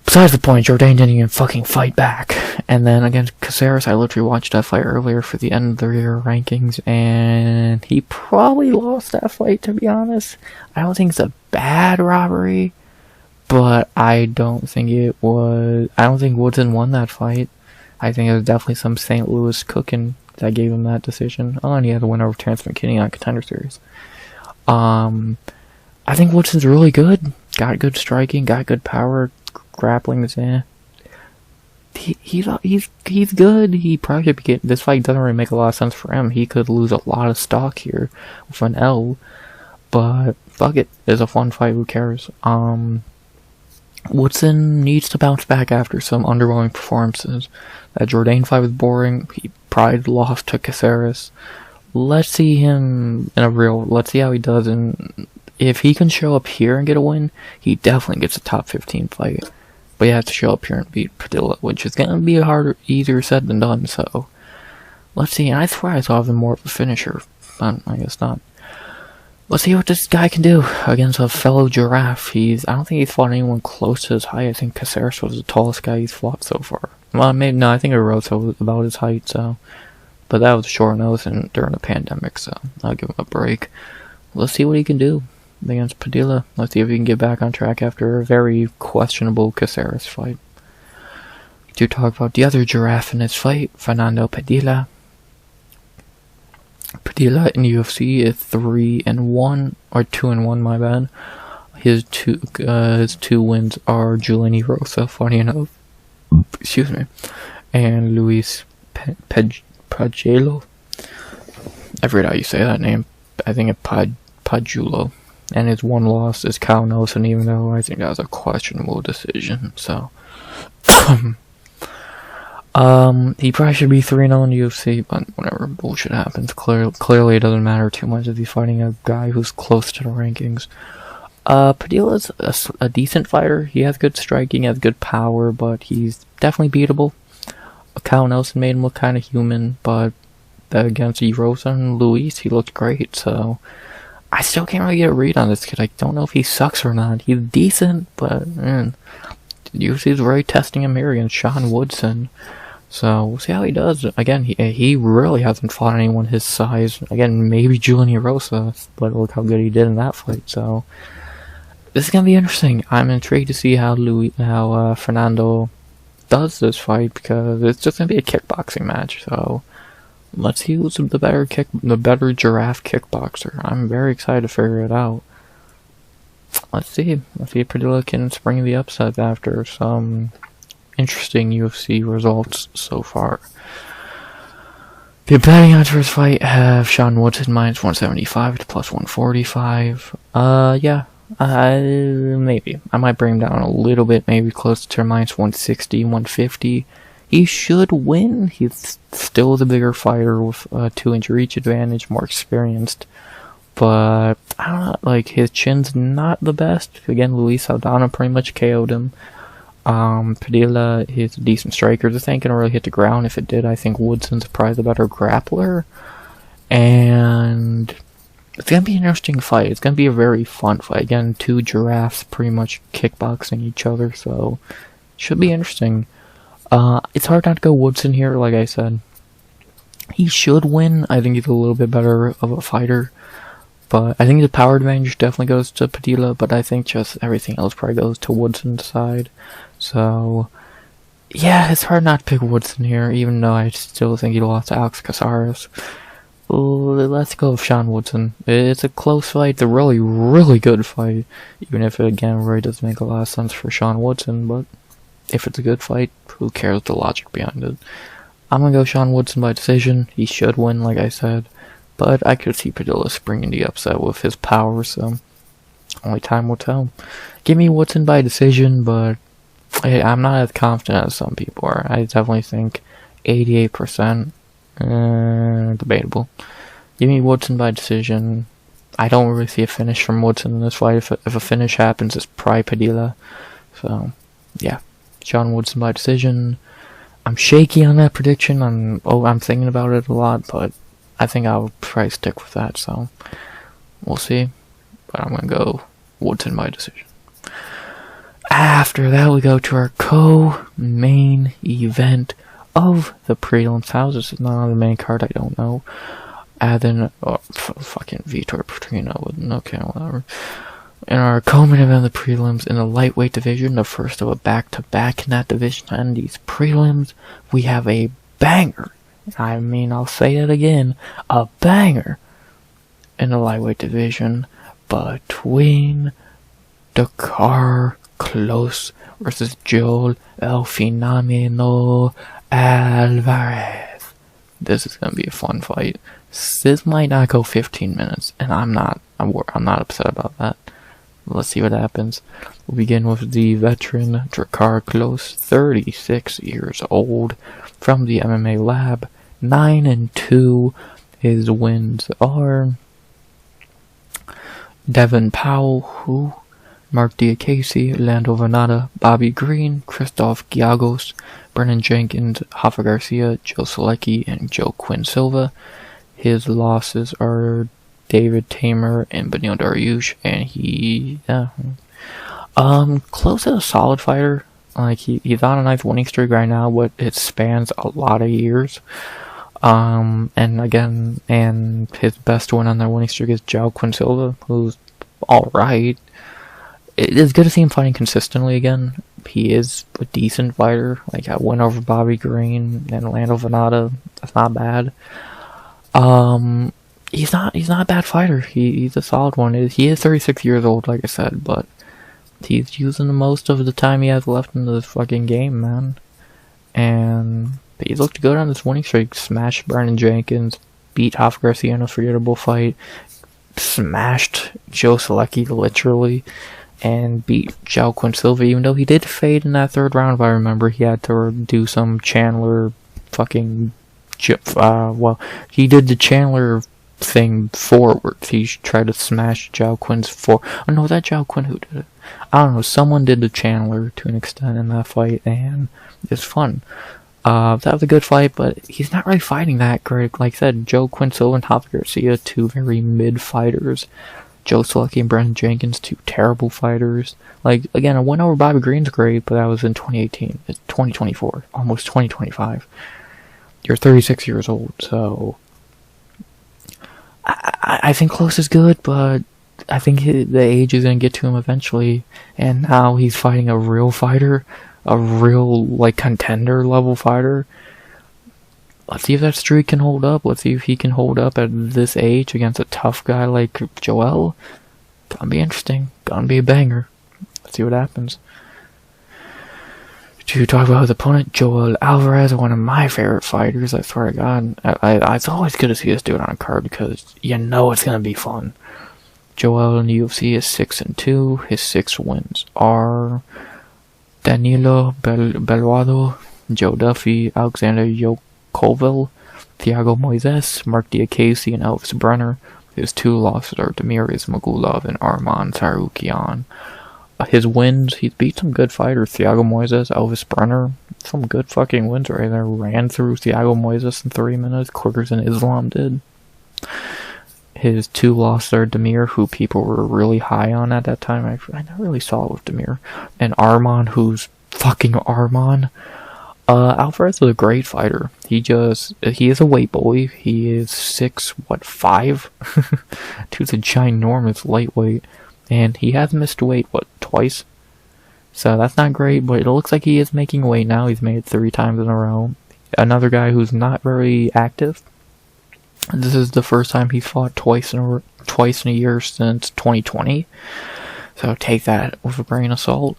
Speaker 1: besides the point, Jourdain didn't even fucking fight back. And then against Caceres, I literally watched that fight earlier for the end of the year rankings, and he probably lost that fight, to be honest. I don't think it's a bad robbery, but I don't think Woodson won that fight. I think it was definitely some St. Louis cooking that gave him that decision. Oh, and he had a win over Terrence McKinney on Contender Series. I think Woodson's really good. Got good striking, got good power, grappling is he's good. He probably should be getting, this fight doesn't really make a lot of sense for him. He could lose a lot of stock here with an L, but fuck it. It's a fun fight, who cares? Woodson needs to bounce back after some underwhelming performances. That Jourdain fight was boring. He probably lost to Caceres. Let's see him let's see how he does, and if he can show up here and get a win, he definitely gets a top 15 fight. But he has to show up here and beat Padilla, which is gonna be easier said than done, so let's see. And I swear I saw him more of a finisher, but I guess not. Let's see what this guy can do against a fellow giraffe. I don't think he's fought anyone close to his height. I think Caceres was the tallest guy he's fought so far. Well, maybe, no, I think Rosa was about his height, so. But that was short notice and during the pandemic, so I'll give him a break. Let's see what he can do against Padilla. Let's see if he can get back on track after a very questionable Caceres fight. To talk about the other giraffe in this fight, Fernando Padilla. Padilla in UFC is 3-1, or 2-1, my bad. His two wins are Julian Rosa, funny enough, excuse me, and Luis Pajulo. I forget how you say that name. I think it's Pajulo. And his one loss is Kyle Nelson, even though I think that was a questionable decision. So, he probably should be 3-0 in the UFC, but whatever, bullshit happens. Clearly it doesn't matter too much if he's fighting a guy who's close to the rankings. Padilla's a decent fighter. He has good striking, has good power, but he's definitely beatable. Kyle Nelson made him look kind of human, but against Rosa and Luis, he looked great, so I still can't really get a read on this kid. I don't know if he sucks or not. He's decent, but UFC is really testing him here against Sean Woodson. So we'll see how he does. Again, he really hasn't fought anyone his size. Again, maybe Julian Rosa, but look how good he did in that fight. So this is gonna be interesting. I'm intrigued to see how Fernando does this fight, because it's just gonna be a kickboxing match. So let's see who's the better giraffe kickboxer. I'm very excited to figure it out. Let's see if Padilla can spring the upset after some interesting UFC results so far. The betting odds for this fight have Sean Woodson -175 to +145. Yeah, maybe. I might bring him down a little bit, maybe close to -160, 150. He should win. He's still the bigger fighter with a 2-inch reach advantage, more experienced. But I don't know, like, his chin's not the best. Again, Luis Saldana pretty much KO'd him. Padilla is a decent striker. This ain't gonna really hit the ground. If it did, I think Woodson's probably the better grappler. And it's gonna be an interesting fight. It's gonna be a very fun fight. Again, two giraffes pretty much kickboxing each other, so it should be interesting. It's hard not to go Woodson here, like I said. He should win. I think he's a little bit better of a fighter. But I think the power advantage definitely goes to Padilla, but I think just everything else probably goes to Woodson's side. So, yeah, it's hard not to pick Woodson here, even though I still think he lost to Alex Caceres. Let's go with Sean Woodson. It's a close fight. It's a really, really good fight. Even if it, again, really doesn't make a lot of sense for Sean Woodson, but if it's a good fight, who cares the logic behind it? I'm gonna go Sean Woodson by decision. He should win, like I said. But I could see Padilla springing the upset with his power, so only time will tell. Give me Woodson by decision, but I'm not as confident as some people are. I definitely think 88%. Debatable. Give me Woodson by decision. I don't really see a finish from Woodson in this fight. If a finish happens, it's probably Padilla. So, yeah. Sean Woodson by decision. I'm shaky on that prediction. I'm thinking about it a lot, but I think I'll probably stick with that, so we'll see. But I'm going to go Woodson by decision. After that, we go to our co-main event of the prelims. How is this not on the main card? I don't know. And then, fucking Vitor Petrino. Okay, whatever. In our co-main event of the prelims in the lightweight division, the first of a back-to-back in that division, and these prelims, we have a banger. I mean, I'll say it again, a banger in the lightweight division between Drakkar Klose versus Joel El Fenomeno Alvarez. This is gonna be a fun fight. This might not go 15 minutes, and I'm not upset about that. Let's see what happens. We'll begin with the veteran Drakkar Klose, 36 years old, from the MMA lab, 9-2. His wins are Devin Powell, Mark Diakese, Lando Venata, Bobby Green, Christoph Giagos, Brennan Jenkins, Rafa Garcia, Joe Selecki, and Joe Quinn Silva. His losses are David Tamer and Benil Dariush, and Klose is a solid fighter. Like he's on a nice winning streak right now, but it spans a lot of years. And his best win on that winning streak is Joe Quinn Silva, who's alright. It is good to see him fighting consistently again. He is a decent fighter. Like I win over Bobby Green and Lando Venata. That's not bad. He's not a bad fighter. He's a solid one. He is 36 years old, like I said, but he's using the most of the time he has left in this fucking game, man. And he's looked good on this winning streak. Smashed Brennan Jenkins, beat Rafa Garcia in a forgettable fight, smashed Joe Selecki literally, and beat Joe Quinn Silva, even though he did fade in that third round. If I remember, he had to do some Chandler fucking he did the Chandler thing forwards. He tried to smash Joe Quinn's Oh no, was that Joe Quinn who did it? I don't know. Someone did the Chandler to an extent in that fight, and it's fun. That was a good fight, but he's not really fighting that great. Like I said, Joe Quinn Silva and Rafa Garcia, two very mid fighters. Joe Selecki and Brennan Jenkins, two terrible fighters. Like, again, a win over Bobby Green's great, but that was in 2018. It's 2024, almost 2025. You're 36 years old, so I think Klose is good, but I think the age is going to get to him eventually, and now he's fighting a real fighter, a real, like, contender level fighter. Let's see if that streak can hold up. Let's see if he can hold up at this age against a tough guy like Joel. Gonna be interesting. Gonna be a banger. Let's see what happens. To talk about his opponent, Joel Alvarez, one of my favorite fighters, I swear to God. It's always good to see this dude on a card because you know it's gonna be fun. Joel in the UFC is 6-2. His 6 wins are Danilo Belluado, Joe Duffy, Alexander Yakovlev, Thiago Moises, Mark Diakese, and Elvis Brenner. His 2 losses are Damir Ismagulov and Arman Tsarukyan. His wins, he's beat some good fighters. Thiago Moises, Elvis Brenner, some good fucking wins right there. Ran through Thiago Moises in 3 minutes, quicker than Islam did. His 2 losses are Damir, who people were really high on at that time. I never really saw it with Damir. And Arman, who's fucking Arman. Alvarez is a great fighter. He is a weight bully. He is 6'5". Dude's a ginormous lightweight. And he has missed weight, twice? So that's not great, but it looks like he is making weight now. He's made it 3 times in a row. Another guy who's not very active. This is the first time he's fought twice in a year since 2020. So take that with a grain of salt.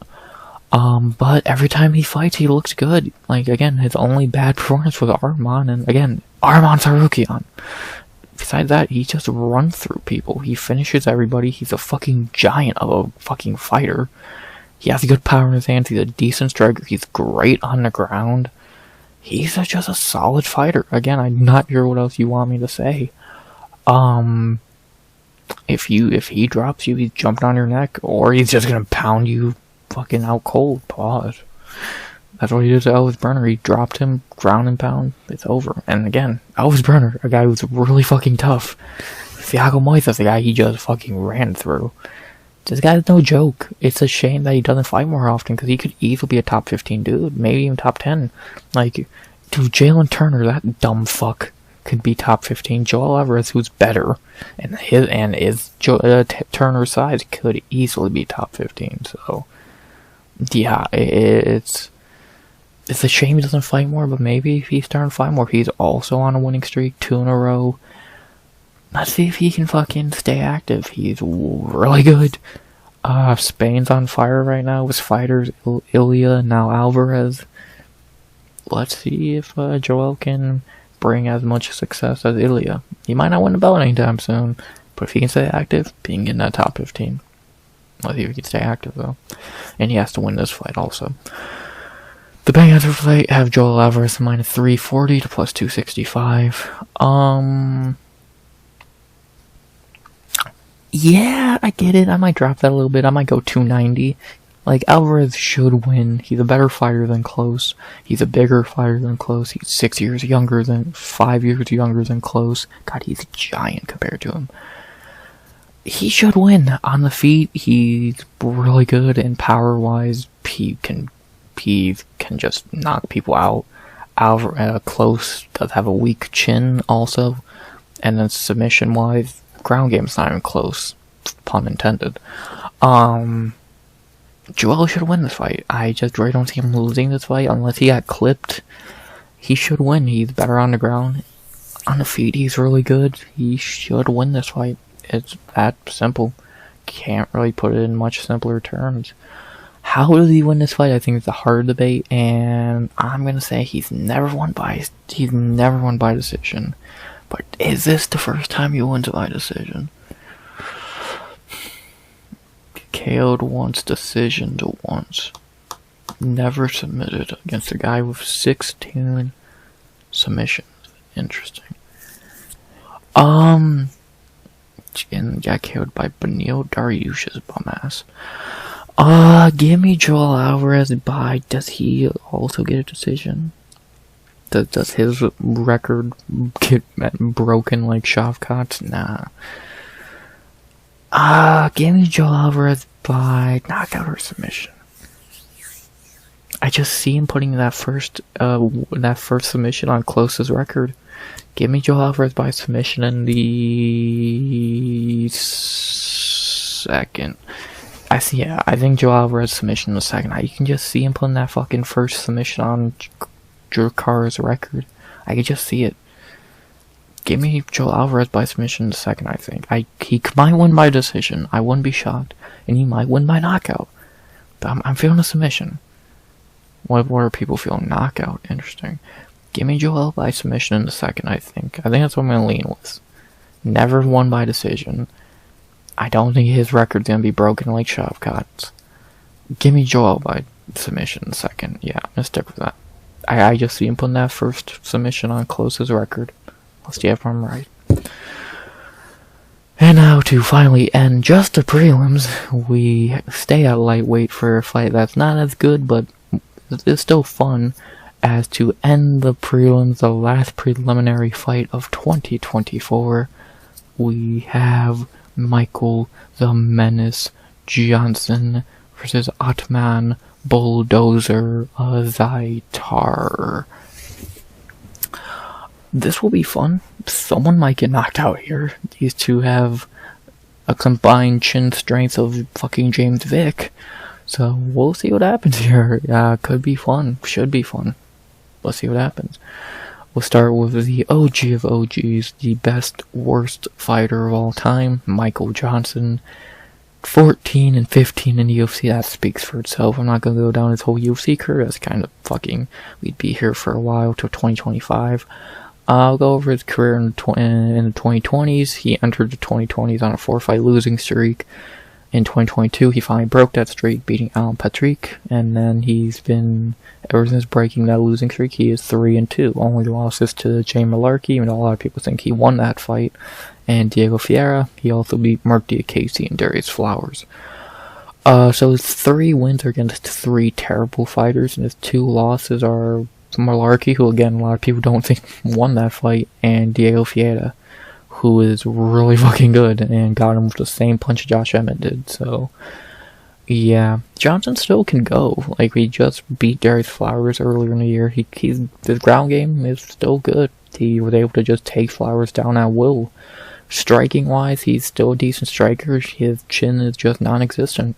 Speaker 1: But every time he fights, he looks good. Like, again, his only bad performance was Arman, and again, Arman Tsarukyan. Besides that, he just runs through people. He finishes everybody. He's a fucking giant of a fucking fighter. He has good power in his hands. He's a decent striker. He's great on the ground. He's just a solid fighter. Again, I'm not sure what else you want me to say. If he drops you, he's jumping on your neck, or he's just gonna pound you fucking out cold. Pause. That's what he did to Elvis Burner. He dropped him, ground and pound. It's over. And again, Elvis Burner, a guy who's really fucking tough. Thiago Moises, the guy he just fucking ran through. This guy's no joke. It's a shame that he doesn't fight more often, because he could easily be a top 15 dude, maybe even top 10. Like, dude, Jalen Turner, that dumb fuck, could be top 15. Joel Alvarez, who's better, and Turner's size, could easily be top 15. So, yeah, it's a shame he doesn't fight more, but maybe if he's starting to fight more, he's also on a winning streak, 2 in a row. Let's see if he can fucking stay active. He's really good. Spain's on fire right now with fighters. Ilya, now Alvarez. Let's see if Joel can bring as much success as Ilya. He might not win the belt anytime soon, but if he can stay active, he can get in that top 15. Let's see if he can stay active, though. And he has to win this fight also. The betting odds for the fight have Joel Alvarez minus 340 to plus 265. Yeah, I get it. I might drop that a little bit. I might go 290. Like, Alvarez should win. He's a better fighter than Klose. He's a bigger fighter than Klose. He's 5 years younger than Klose. God, he's a giant compared to him. He should win. On the feet, he's really good, and power-wise, he can just knock people out. Klose does have a weak chin also, and then submission-wise, ground game's not even close, pun intended. Joel should win this fight. I just really don't see him losing this fight unless he got clipped. He should win. He's better on the ground. On the feet, he's really good. He should win this fight. It's that simple. Can't really put it in much simpler terms. How does he win this fight? I think it's a hard debate, and I'm gonna say he's never won by decision. But is this the first time he wins by decision? KO'd once, decisioned once. Never submitted against a guy with 16 submissions. Interesting. And got KO'd by Benil Dariush's bum ass. Give me Joel Alvarez by. Does he also get a decision? Does his record get broken like Shavkat's? Nah. Give me Joel Alvarez by knockout or submission. I just see him putting that first submission on Klose's record. Give me Joel Alvarez by submission in the second. I think Joel Alvarez submission in the second. You can just see him putting that fucking first submission on Drakkar's record. I could just see it. Give me Joel Alvarez by submission in the second, I think. He might win by decision. I wouldn't be shocked. And he might win by knockout. But I'm feeling a submission. What are people feeling? Knockout. Interesting. Give me Joel by submission in the second, I think. I think that's what I'm going to lean with. Never won by decision. I don't think his record's going to be broken like Shavkat's. Give me Joel by submission in the second. Yeah, I'm going to stick with that. I just see him putting that first submission on Klose's record. Let's see if I'm right. And now to finally end just the prelims, we stay at lightweight for a fight that's not as good, but it's still fun, as to end the prelims, the last preliminary fight of 2024. We have Michael the Menace Johnson versus Ottman Bulldozer Azaitar. This will be fun. Someone might get knocked out here. These two have a combined chin strength of fucking James Vick. So we'll see what happens here. Could be fun. Should be fun. Let's see what happens. We'll start with the OG of OGs, the best, worst fighter of all time, Michael Johnson. 14 and 15 in the UFC, that speaks for itself. I'm not going to go down his whole UFC career. That's kind of fucking, we'd be here for a while till 2025. I'll go over his career in the 2020s. He entered the 2020s on a 4-fight losing streak. In 2022, he finally broke that streak, beating Alan Patrick, and then he's been, ever since breaking that losing streak, he is 3-2. Only losses to Jamey-Lyn, even though a lot of people think he won that fight, and Diego Piera. He also beat Mark Diakase and Darius Flowers. So his 3 wins are against 3 terrible fighters, and his 2 losses are Malarkey, who again, a lot of people don't think won that fight, and Diego Piera, who is really fucking good and got him with the same punch Josh Emmett did. So, yeah, Johnson still can go. Like, we just beat Darius Flowers earlier in the year. His ground game is still good. He was able to just take Flowers down at will. Striking wise, he's still a decent striker. His chin is just non-existent.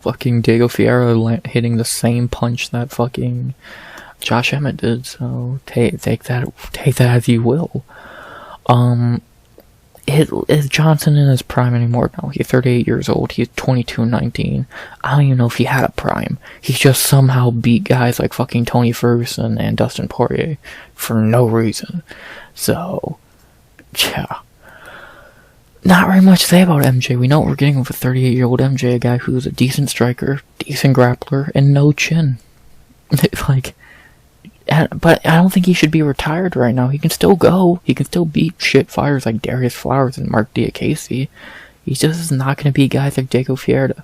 Speaker 1: Fucking Diego Piera hitting the same punch that fucking Josh Emmett did. So take that as you will. Is Johnson in his prime anymore? No, he's 38 years old. He's 22-19. I don't even know if he had a prime. He just somehow beat guys like fucking Tony Ferguson and Dustin Poirier for no reason. So, yeah. Not very much to say about MJ. We know what we're getting with a 38-year-old MJ, a guy who's a decent striker, decent grappler, and no chin. But I don't think he should be retired right now. He can still go. He can still beat shit fighters like Darius Flowers and Mark Diakase. He's just not going to beat guys like Diego Piera.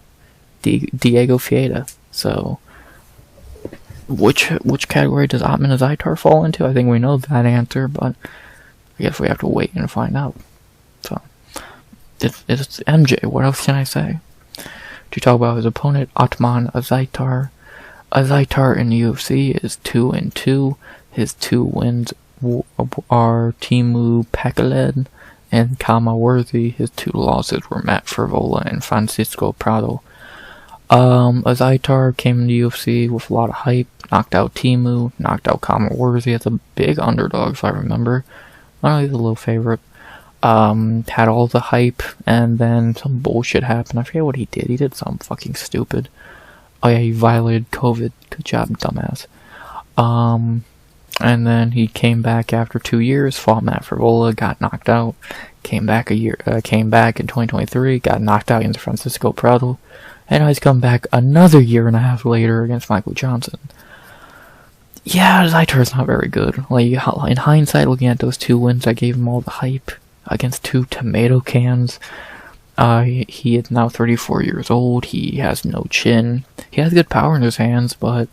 Speaker 1: So, which category does Ottman Azaitar fall into? I think we know that answer, but I guess we have to wait and find out. So, it's MJ. What else can I say? To talk about his opponent, Ottman Azaitar. Azaitar in the UFC is 2-2. His 2 wins are Teemu Packaled and Kama Worthy. His 2 losses were Matt Frevola and Francisco Prado. Azaitar came in the UFC with a lot of hype, knocked out Teemu, knocked out Kama Worthy as a big underdog, if I remember. I know he's a little favorite. Had all the hype, and then some bullshit happened. I forget what he did. He did something fucking stupid. Oh yeah, he violated COVID. Good job, dumbass. And then he came back after 2 years, fought Matt Frevola, got knocked out. Came back in 2023, got knocked out against Francisco Prado. And now he's come back another year and a half later against Michael Johnson. Yeah, Azaitar's not very good. Like, in hindsight, looking at those 2 wins, I gave him all the hype against 2 tomato cans. He is now 34 years old. He has no chin. He has good power in his hands, but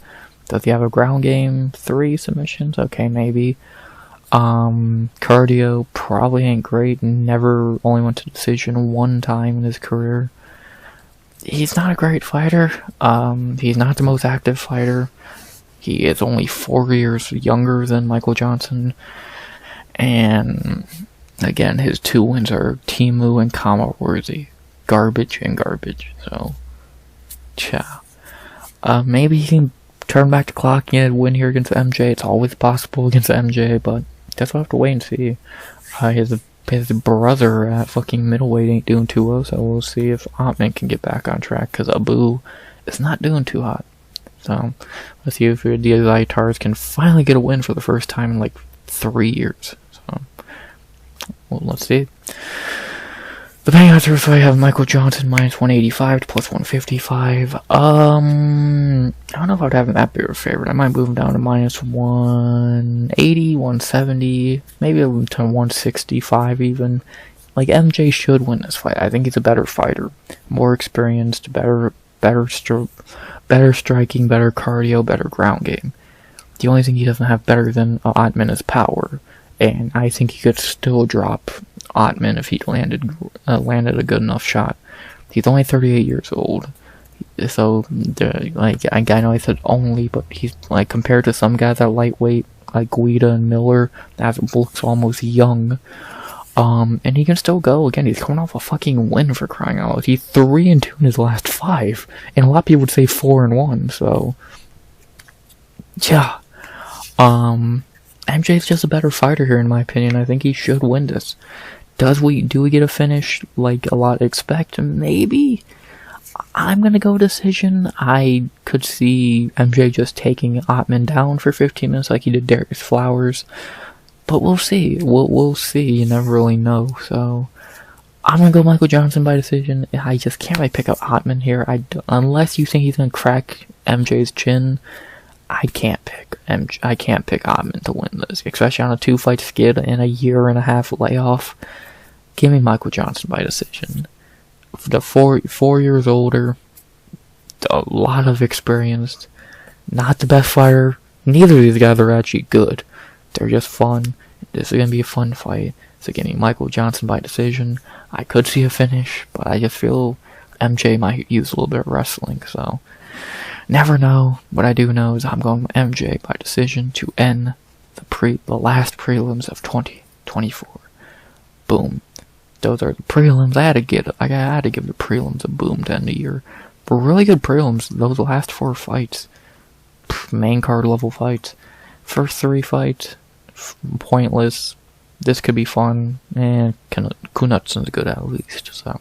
Speaker 1: does he have a ground game? 3 submissions? Okay, maybe. Cardio probably ain't great. Only went to decision 1 time in his career. He's not a great fighter. He's not the most active fighter. He is only 4 years younger than Michael Johnson. And again, his 2 wins are Teemu and Kama Worthy. Garbage and garbage. So, yeah. Maybe he can turn back the clock and win here against MJ. It's always possible against MJ, but guess we'll have to wait and see. His brother at fucking middleweight ain't doing too well, so we'll see if Ottman can get back on track, because Abu is not doing too hot. So, let's see if the Azaitars can finally get a win for the first time in like 3 years. So, well, let's see. The betting odds for I have Michael Johnson minus 185 to plus 155. I don't know if I would have him that big of a favorite. I might move him down to minus 180, 170, maybe to 165 even. Like, MJ should win this fight. I think he's a better fighter, more experienced, better striking, better cardio, better ground game. The only thing he doesn't have better than Ottman is power, and I think he could still drop Ottman if he landed a good enough shot. He's only 38 years old. So, like, I know I said only, but he's, like, compared to some guys at lightweight, like Guida and Miller, that looks almost young. And he can still go. Again, he's coming off a fucking win, for crying out loud. He's 3-2 in his last 5. And a lot of people would say 4-1, so. Yeah. MJ's just a better fighter here, in my opinion. I think he should win this. Do we get a finish like a lot expect? Maybe. I'm gonna go decision. I could see MJ just taking Ottman down for 15 minutes like he did Darius Flowers. But we'll see. We'll see. You never really know. So, I'm gonna go Michael Johnson by decision. I just can't really pick up Ottman here. Unless you think he's gonna crack MJ's chin, I can't pick Ottman to win this, especially on a 2-fight skid and a 1.5 layoff. Give me Michael Johnson by decision. The 4 years older, a lot of experience, not the best fighter. Neither of these guys are actually good. They're just fun. This is gonna be a fun fight. So give me Michael Johnson by decision. I could see a finish, but I just feel MJ might use a little bit of wrestling, so never know. What I do know is I'm going MJ by decision to end the last prelims of 2024. Boom. Those are the prelims. I had to give the prelims a boom to end the year. But really good prelims. Those last 4 fights, main card level fights. First 3 fights, pointless. This could be fun, and Knutsson's good at least. So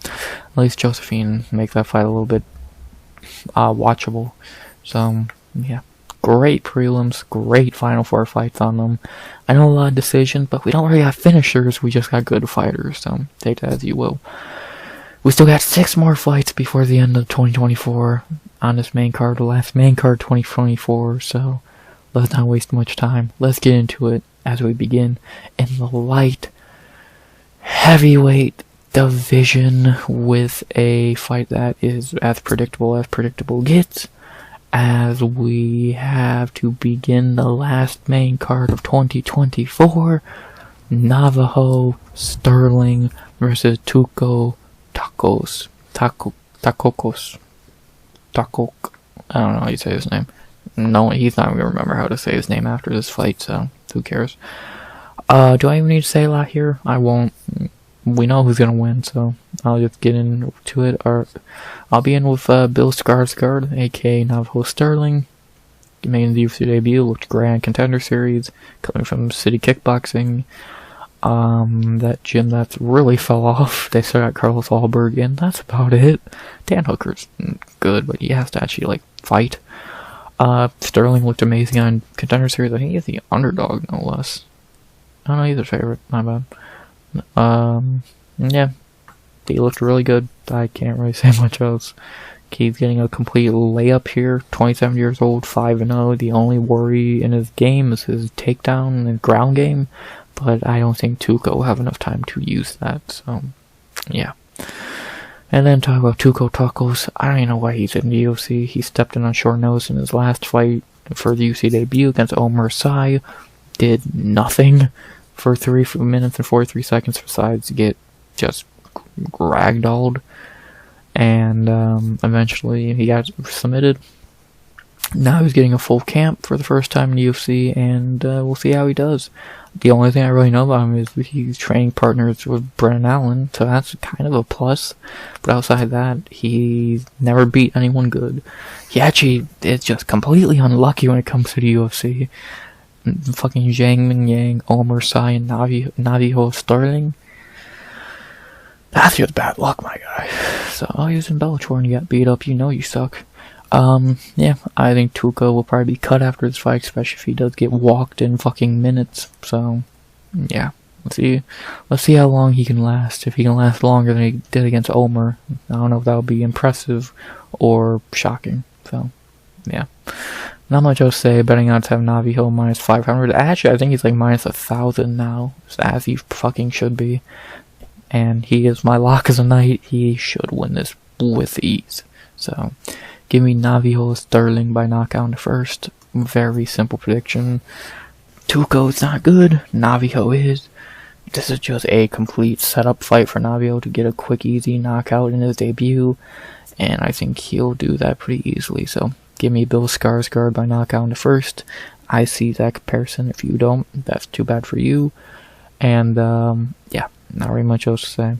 Speaker 1: at least Josefine make that fight a little bit watchable. So yeah, great prelims, great final 4 fights on them. I know a lot of decisions, but we don't really have finishers. We just got good fighters. So take that as you will. We still got 6 more fights before the end of 2024 on this main card, the last main card 2024. So let's not waste much time. Let's get into it as we begin in the light heavyweight division with a fight that is as predictable gets, as we have to begin the last main card of 2024. Navajo Stirling versus Tuco Tokkos. I don't know how you say his name. No, he's not going to remember how to say his name after this fight, so who cares? Do I even need to say a lot here? I won't. We know who's going to win, so I'll just get into it. I'll be in with Bill Skarsgård, aka Navajo Stirling. Making the UFC debut, looked great in Contender Series, coming from City Kickboxing. That gym that really fell off. They still got Carlos Alberg, and that's about it. Dan Hooker's good, but he has to actually, fight. Stirling looked amazing on Contender Series. I think he's the underdog, no less. I don't know, he's a favorite. My bad. Yeah. He looked really good. I can't really say much else. He's getting a complete layup here. 27 years old, 5-0. The only worry in his game is his takedown and ground game. But I don't think Tuco will have enough time to use that. So, yeah. And then talk about Tuco Tokkos. I don't even know why he's in the UFC. He stepped in on short notice in his last fight for the UFC debut against Omer Sy. Did nothing for 3 minutes and 43 seconds besides get just ragdolled. And eventually he got submitted. Now he's getting a full camp for the first time in the UFC, and we'll see how he does. The only thing I really know about him is that he's training partners with Brennan Allen, so that's kind of a plus. But outside that, he's never beat anyone good. He actually is just completely unlucky when it comes to the UFC. Fucking Jamey-Lyn, Omer Sy, and Navajo Stirling. That's just bad luck, my guy. So, he was in Bellator and he got beat up. You know you suck. Yeah, I think Tuco will probably be cut after this fight, especially if he does get walked in fucking minutes. So, yeah, let's see how long he can last. If he can last longer than he did against Omer, I don't know if that'll be impressive or shocking. So, yeah, not much else to say. Betting odds have Navajo minus 500. Actually, I think he's like minus 1,000 now, as he fucking should be. And he is my lock as a night. He should win this with ease. So, give me Navajo Stirling by knockout in the first. Very simple prediction. Tuco's not good. Navajo is. this is just a complete setup fight for Navajo to get a quick, easy knockout in his debut, and I think he'll do that pretty easily. So give me Bill Skarsgård by knockout in the first. I see that comparison. If you don't, that's too bad for you. And yeah, not really much else to say.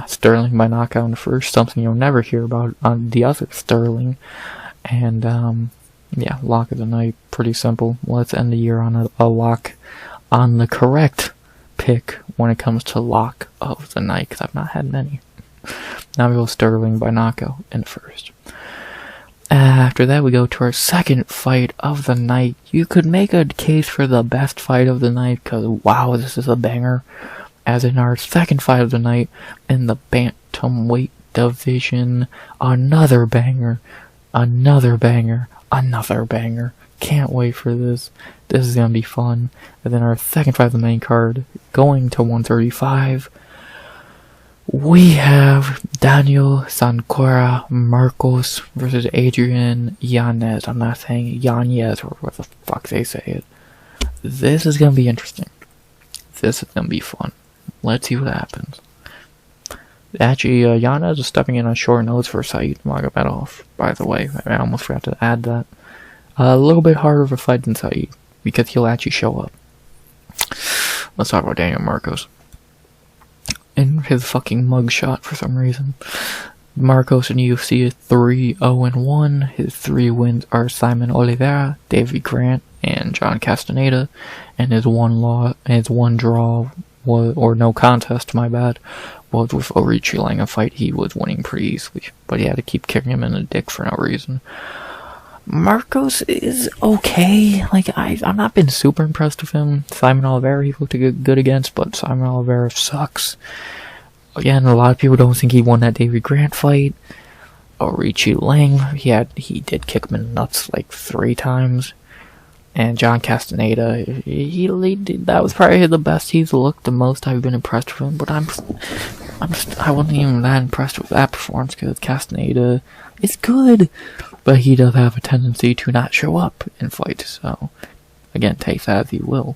Speaker 1: Stirling by knockout in the first, something you'll never hear about on the other Stirling. And yeah, lock of the night, pretty simple. Let's end the year on a lock, on the correct pick when it comes to lock of the night, because I've not had many. Now we go Stirling by knockout in the first. After that, we go to our second fight of the night. You could make a case for the best fight of the night, because wow, this is a banger. As in our second fight of the night in the bantamweight division, another banger, another banger, another banger. Can't wait for this. This is gonna be fun. And then our second fight of the main card, going to 135, we have Daniel Sancora Marcos versus Adrian Yanez. I'm not saying Yanez or what the fuck they say it. This is gonna be interesting. This is gonna be fun. Let's see what happens. Actually, Yanez is stepping in on short notes for Said Magomedov, by the way. I almost forgot to add that. A little bit harder of a fight than Said, because he'll actually show up. Let's talk about Daniel Marcos. In his fucking mugshot for some reason. Marcos in UFC is 3-0-1. His 3 wins are Simon Oliveira, Davey Grant, and John Castaneda. And his one draw was, or no contest, my bad, was with Orichi Lang, a fight he was winning pretty easily. But he had to keep kicking him in the dick for no reason. Marcos is okay. Like, I've not been super impressed with him. Simon Oliveira, he looked good against, but Simon Oliveira sucks. Again, a lot of people don't think he won that Davey Grant fight. Orichi Lang, he did kick him in the nuts like 3 times. And John Castaneda, that was probably the best he's looked, the most I've been impressed with him. But I wasn't even that impressed with that performance, because Castaneda is good, but he does have a tendency to not show up in fights. So again, take that as you will.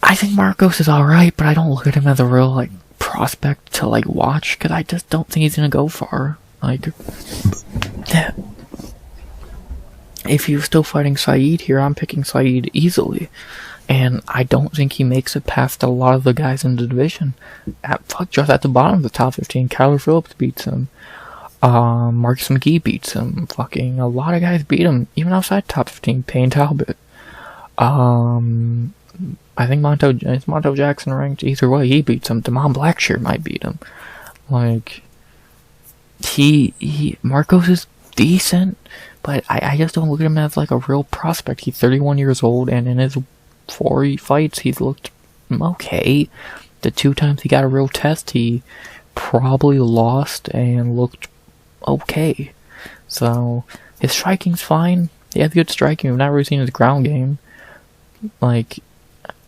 Speaker 1: I think Marcos is alright, but I don't look at him as a real like prospect to like watch, because I just don't think he's gonna go far. Like, if he was still fighting Said here, I'm picking Said easily. And I don't think he makes it past a lot of the guys in the division. Just at the bottom of the top 15, Kyler Phillips beats him. Marcus McGee beats him. Fucking a lot of guys beat him, even outside top 15. Payne Talbot. I think Montel Jackson ranked. Either way, he beats him. Damon Blackshear might beat him. Like, Marcos is decent, but I just don't look at him as like a real prospect. He's 31 years old, and in his 4 fights, he's looked okay. The 2 times he got a real test, he probably lost and looked okay. So his striking's fine. He has good striking. We've not really seen his ground game. Like,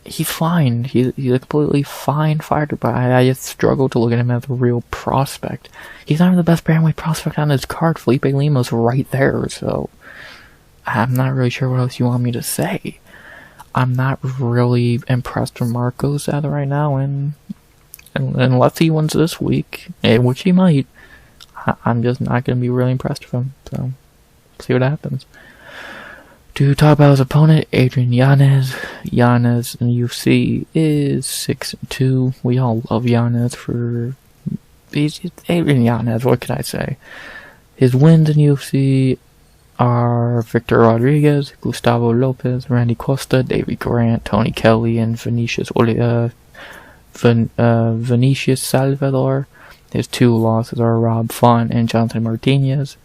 Speaker 1: he's fine. He's a completely fine fighter, but I just struggle to look at him as a real prospect. He's not even the best bantamweight prospect on his card. Felipe Lima's right there, so I'm not really sure what else you want me to say. I'm not really impressed with Marcos as of right now, and unless he wins this week, which he might, I'm just not going to be really impressed with him. So, see what happens. To talk about his opponent, Adrian Yanez. Yanez in the UFC is 6-2. We all love Yanez for... He's Adrian Yanez, what can I say? His wins in UFC are Victor Rodriguez, Gustavo Lopez, Randy Costa, Davey Grant, Tony Kelly, and Vinicius Salvador. His 2 losses are Rob Font and Jonathan Martinez.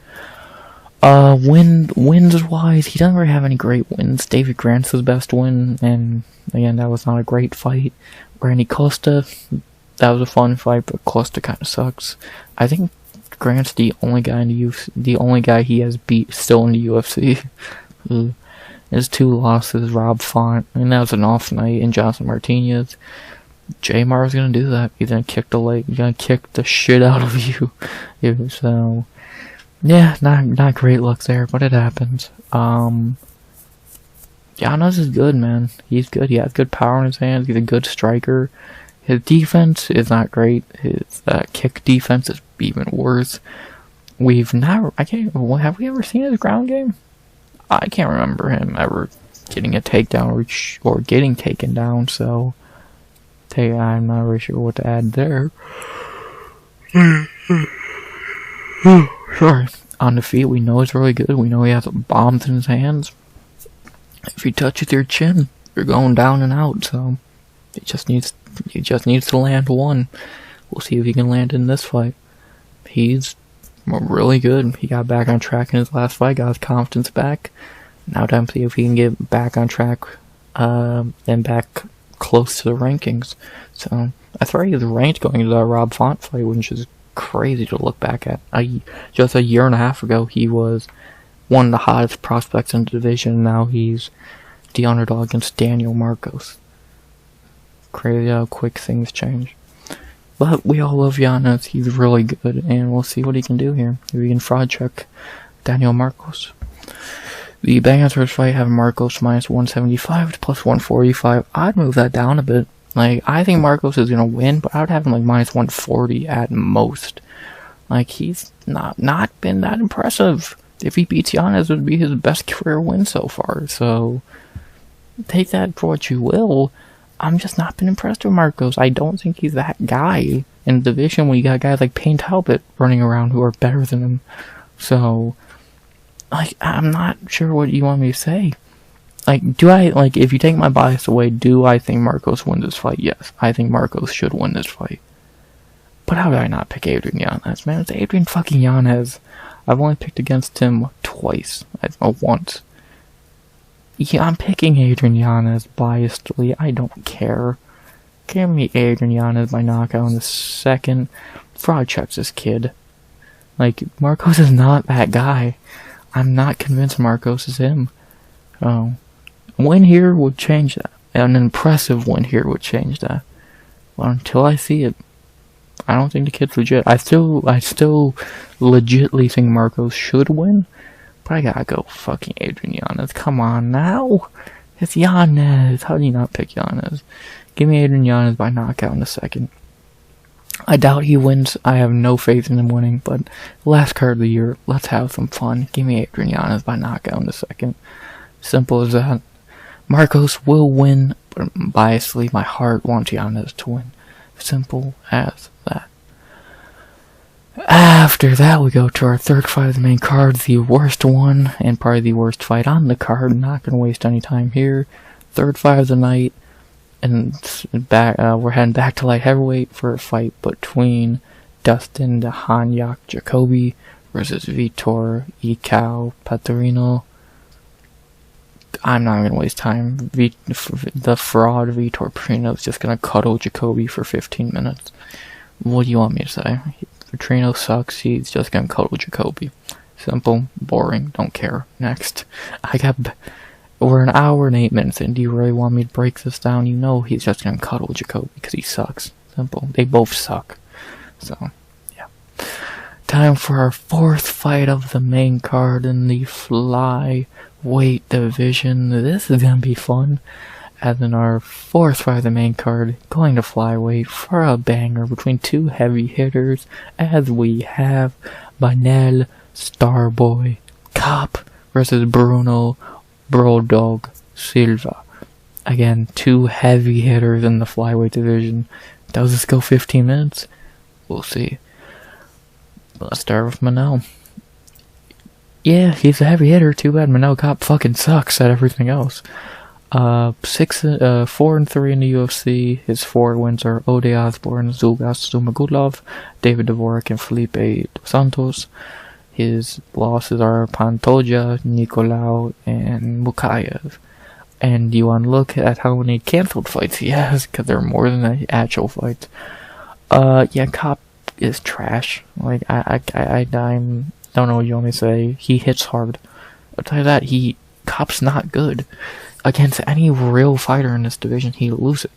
Speaker 1: Wins-wise, he doesn't really have any great wins. Davey Grant's his best win, and again, that was not a great fight. Randy Costa, that was a fun fight, but Costa kind of sucks. I think Grant's the only guy in the UFC, the only guy he has beat still in the UFC. His 2 losses, Rob Font, and that was an off night, and Jonathan Martinez. J-Mar's gonna do that. He's gonna kick the shit out of you. So, yeah, not great luck there, but it happens. Yanez is good, man. He's good. He has good power in his hands. He's a good striker. His defense is not great. His kick defense is even worse. Have we ever seen his ground game? I can't remember him ever getting a takedown or getting taken down, so I'm not really sure what to add there. Sorry. On the feet, we know it's really good. We know he has bombs in his hands. If he touches your chin, you're going down and out, so he just needs to land one. We'll see if he can land in this fight. He's really good. He got back on track in his last fight, got his confidence back. Now time to see if he can get back on track and back close to the rankings. So I thought he was ranked going into that Rob Font fight, which is crazy to look back at. Just a year and a half ago, he was one of the hottest prospects in the division. Now he's the underdog against Daniel Marcos. Crazy how quick things change. But we all love Yanez. He's really good, and we'll see what he can do here. If he can fraud check Daniel Marcos. The Bangers fight have Marcos minus 175 to plus 145. I'd move that down a bit. Like, I think Marcos is gonna win, but I would have him like minus 140 at most. Like, he's not been that impressive. If he beats Yanez, it would be his best career win so far. So take that for what you will. I'm just not been impressed with Marcos. I don't think he's that guy in the division when you got guys like Payne Talbot running around who are better than him. So, like, I'm not sure what you want me to say. Like, if you take my bias away, do I think Marcos wins this fight? Yes, I think Marcos should win this fight. But how did I not pick Adrian Yanez, man? It's Adrian fucking Yanez. I've only picked against him twice. Once. Yeah, I'm picking Adrian Yanez biasedly. I don't care. Give me Adrian Yanez by knockout in the second. Fraud checks this kid. Like, Marcos is not that guy. I'm not convinced Marcos is him. Oh. A win here would change that. An impressive win here would change that. Well, until I see it, I don't think the kid's legit. I still legitly think Marcos should win. But I gotta go fucking Adrian Yanez. Come on now. It's Yanez. How do you not pick Yanez? Give me Adrian Yanez by knockout in a second. I doubt he wins. I have no faith in him winning. But last card of the year, let's have some fun. Give me Adrian Yanez by knockout in a second. Simple as that. Marcos will win, but biasedly, my heart wants Yanez to win. Simple as that. After that, we go to our third fight of the main card, the worst one, and probably the worst fight on the card. Not going to waste any time here. Third fight of the night, and we're heading back to light heavyweight for a fight between Dustin the Hanyak Jacoby versus Vitor Icao Paterino. I'm not going to waste time. The fraud Vitor Paterino is just going to cuddle Jacoby for 15 minutes. What do you want me to say? Paterino sucks. He's just going to cuddle Jacoby. Simple, boring, don't care. Next. We're an hour and 8 minutes in. Do you really want me to break this down? You know he's just going to cuddle Jacoby because he sucks. Simple. They both suck. So, yeah. Time for our fourth fight of the main card in the flyweight division. This is going to be fun. As in our fourth fight of the main card, going to flyweight for a banger between two heavy hitters, as we have Manel Starboy Cop versus Bruno Brodog Silva. Again, two heavy hitters in the flyweight division. Does this go 15 minutes? We'll see. Let's start with Manel. Yeah, he's a heavy hitter. Too bad Manel Cop fucking sucks at everything else. 4-3 in the UFC. His 4 wins are Ode Osborne, Zulgas Zumagulov, David Dvorak, and Felipe dos Santos. His losses are Pantoja, Nicolau, and Mukayev. And you want to look at how many cancelled fights he has, because there are more than the actual fights. Yeah, Cop is trash. Like, I don't know what you want me to say. He hits hard. I'll tell you that, Cop's not good. Against any real fighter in this division, he loses.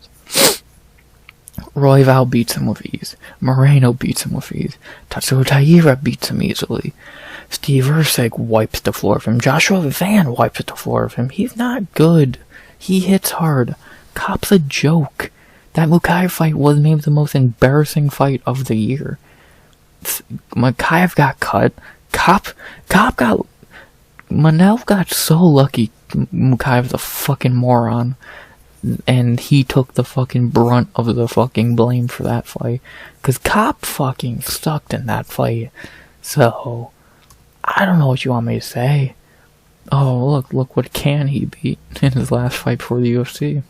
Speaker 1: Royval beats him with ease. Moreno beats him with ease. Tatsuo Taira beats him easily. Steve Erceg wipes the floor of him. Joshua Van wipes the floor of him. He's not good. He hits hard. Kop's a joke. That Mukaev fight was maybe the most embarrassing fight of the year. Mukaev got cut. Manel got so lucky. Mukaev's a fucking moron. And he took the fucking brunt of the fucking blame for that fight. Because Kop fucking sucked in that fight. So, I don't know what you want me to say. Oh, look what can he beat in his last fight for the UFC.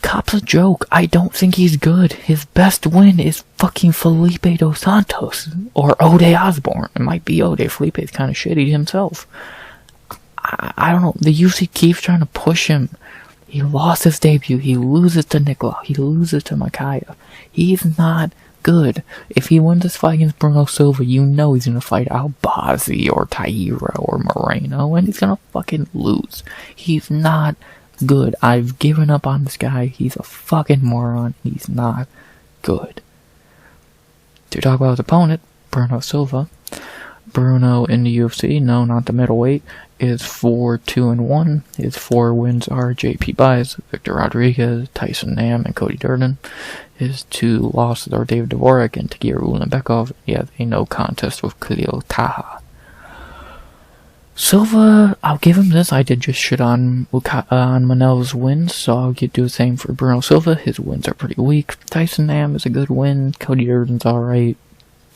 Speaker 1: Kop's a joke. I don't think he's good. His best win is fucking Felipe dos Santos. Or Ode Osborne. It might be Ode. Felipe's kind of shitty himself. I don't know. The UFC keeps trying to push him. He lost his debut. He loses to Nicolau. He loses to Mukaev. He's not good. If he wins this fight against Bruno Silva, you know he's gonna fight Albazi or Taira or Moreno, and he's gonna fucking lose. He's not good. I've given up on this guy. He's a fucking moron. He's not good. To talk about his opponent, Bruno Silva. Bruno in the UFC, no, not the middleweight, is 4-2-1. His 4 wins are JP Buys, Victor Rodriguez, Tyson Nam, and Cody Durden. His 2 losses are David Dvorak and Tagir Ulanbekov. He has a no contest with Khalil Taha. Silva, I'll give him this. I did just shit on Manel's wins, so I'll do the same for Bruno Silva. His wins are pretty weak. Tyson Nam is a good win. Cody Durden's alright.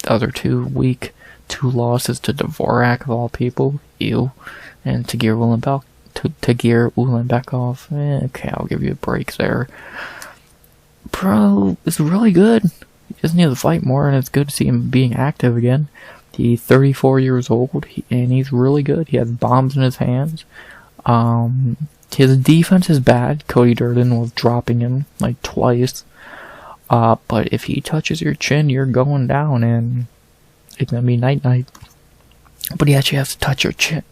Speaker 1: The other 2 weak. 2 losses to Dvorak of all people. Ew. And Tagir Ulanbekov. Okay, I'll give you a break there. Bro is really good. He just needs to fight more, and it's good to see him being active again. He's 34 years old, and he's really good. He has bombs in his hands. His defense is bad. Cody Durden was dropping him like twice. But if he touches your chin, you're going down, and it's gonna be night-night. But he actually has to touch your chin.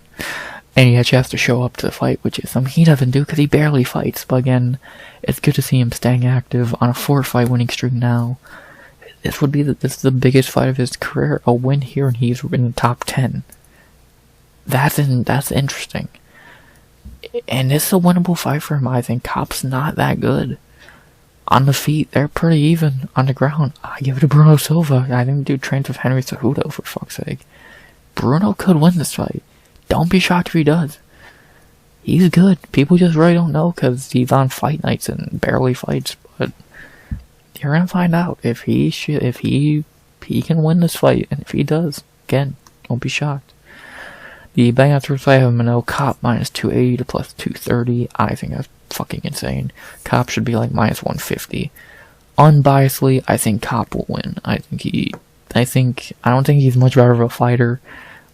Speaker 1: And he actually has to show up to the fight, which is something he doesn't do because he barely fights. But again, it's good to see him staying active on a 4-fight winning streak now. This is the biggest fight of his career. A win here and he's in the top 10. That's interesting. And this is a winnable fight for him. I think Kop's not that good. On the feet, they're pretty even. On the ground, I give it to Bruno Silva. I think the dude trains with Henry Cejudo, for fuck's sake. Bruno could win this fight. Don't be shocked if he does. He's good. People just really don't know because he's on fight nights and barely fights. But you're gonna find out if he can win this fight, and if he does, again, don't be shocked. The betting after fight have Manel Kop -280 to +230. I think that's fucking insane. Kop should be like -150. Unbiasedly, I think Kop will win. I don't think he's much better of a fighter,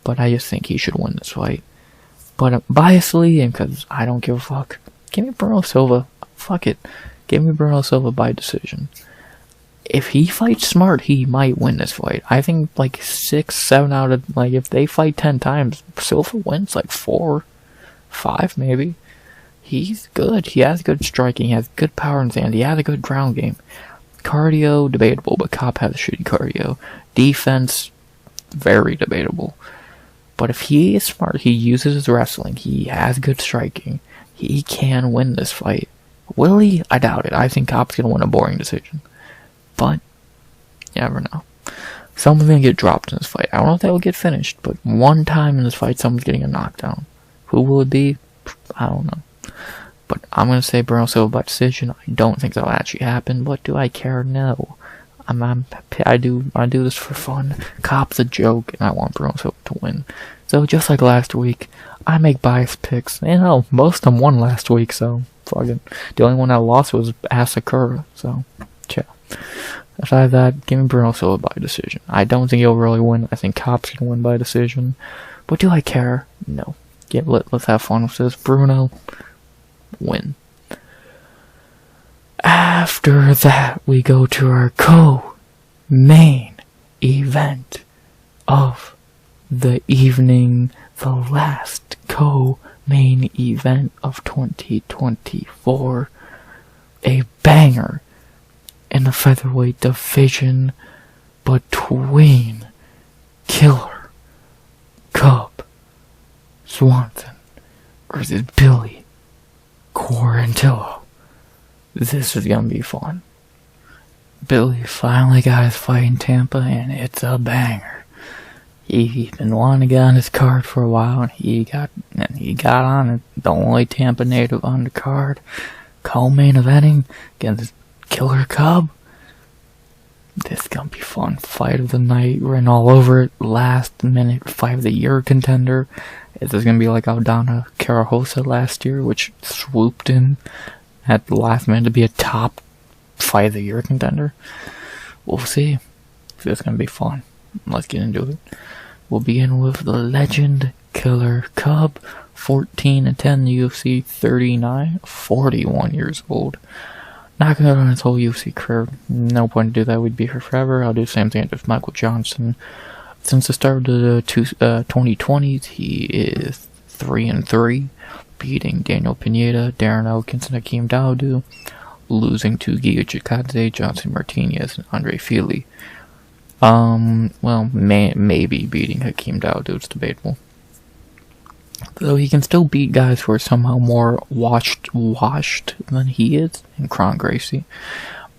Speaker 1: but I just think he should win this fight. But biasedly, and because I don't give a fuck, give me Bruno Silva. Fuck it. Give me Bruno Silva by decision. If he fights smart, he might win this fight. I think like 6, 7 out of, like, if they fight 10 times, Silva wins like 4, 5 maybe. He's good. He has good striking. He has good power in his hand. He has a good ground game. Cardio, debatable, but Kop has a shitty cardio. Defense, very debatable. But if he is smart, he uses his wrestling, he has good striking, he can win this fight. Will he? I doubt it. I think Kop's gonna win a boring decision. But, you never know. Someone's gonna get dropped in this fight. I don't know if that will get finished, but one time in this fight, someone's getting a knockdown. Who will it be? I don't know. But I'm gonna say Bruno Silva by decision. I don't think that'll actually happen, but do I care? No. I do this for fun. Kop's a joke, and I want Bruno Silva to win. So just like last week, I make biased picks. You know, most of them won last week, so fucking. The only one that lost was Asakura, so chill. Aside that, give me Bruno Silva by decision. I don't think he'll really win. I think Kop's gonna win by decision. But do I care? No. Let's have fun with this. Bruno, win. After that, we go to our co-main event of the evening, the last co-main event of 2024. A banger in the featherweight division between Killer Swanson versus Billy Quarantillo. This is gonna be fun. Billy finally got his fight in Tampa, and it's a banger. He's been wanting to get on his card for a while, and he got on it. The only Tampa native on the card, co-main eventing against Killer Cub. This is gonna be fun. Fight of the night, written all over it. Last minute fight of the year contender. Is this gonna be like Aldana Carajosa last year, which swooped in at the last minute to be a top fight of the year contender? We'll see. It's gonna be fun. Let's get into it. We'll begin with the legend Killer Cub, 14-10 UFC 39, 41 years old. Knocking out on his whole UFC career. No point to do that. We'd be here forever. I'll do the same thing with Michael Johnson. Since the start of the 2020s, he is 3-3, beating Daniel Pineda, Darren Elkins, and Hakeem Dawodu, losing to Giga Chikadze, Johnson Martinez, and Andre Fili. Well, maybe beating Hakeem Dawodu, it's debatable. Though he can still beat guys who are somehow more washed than he is, in Kron Gracie.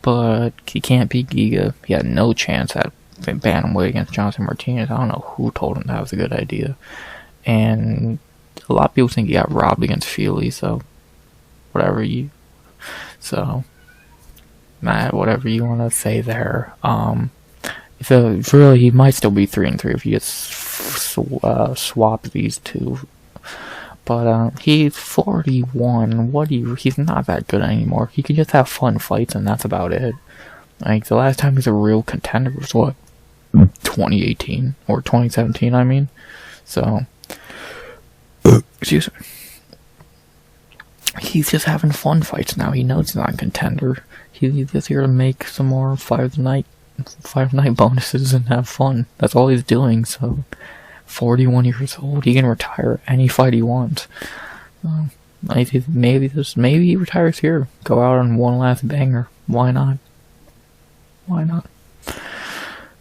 Speaker 1: But he can't beat Giga. He had no chance at bantamweight against Johnson Martinez. I don't know who told him that was a good idea. And a lot of people think he got robbed against Fili, so whatever you want to say there. If really, he might still be 3-3 if you just swap these two. But he's 41. He's not that good anymore. He can just have fun fights, and that's about it. Like, the last time he was a real contender was what? 2018 or 2017, I mean. So, excuse me. He's just having fun fights now. He knows he's not a contender. He's just here to make some more fight of the night bonuses and have fun. That's all he's doing. So, 41 years old, he can retire any fight he wants. Maybe he retires here. Go out on one last banger. Why not?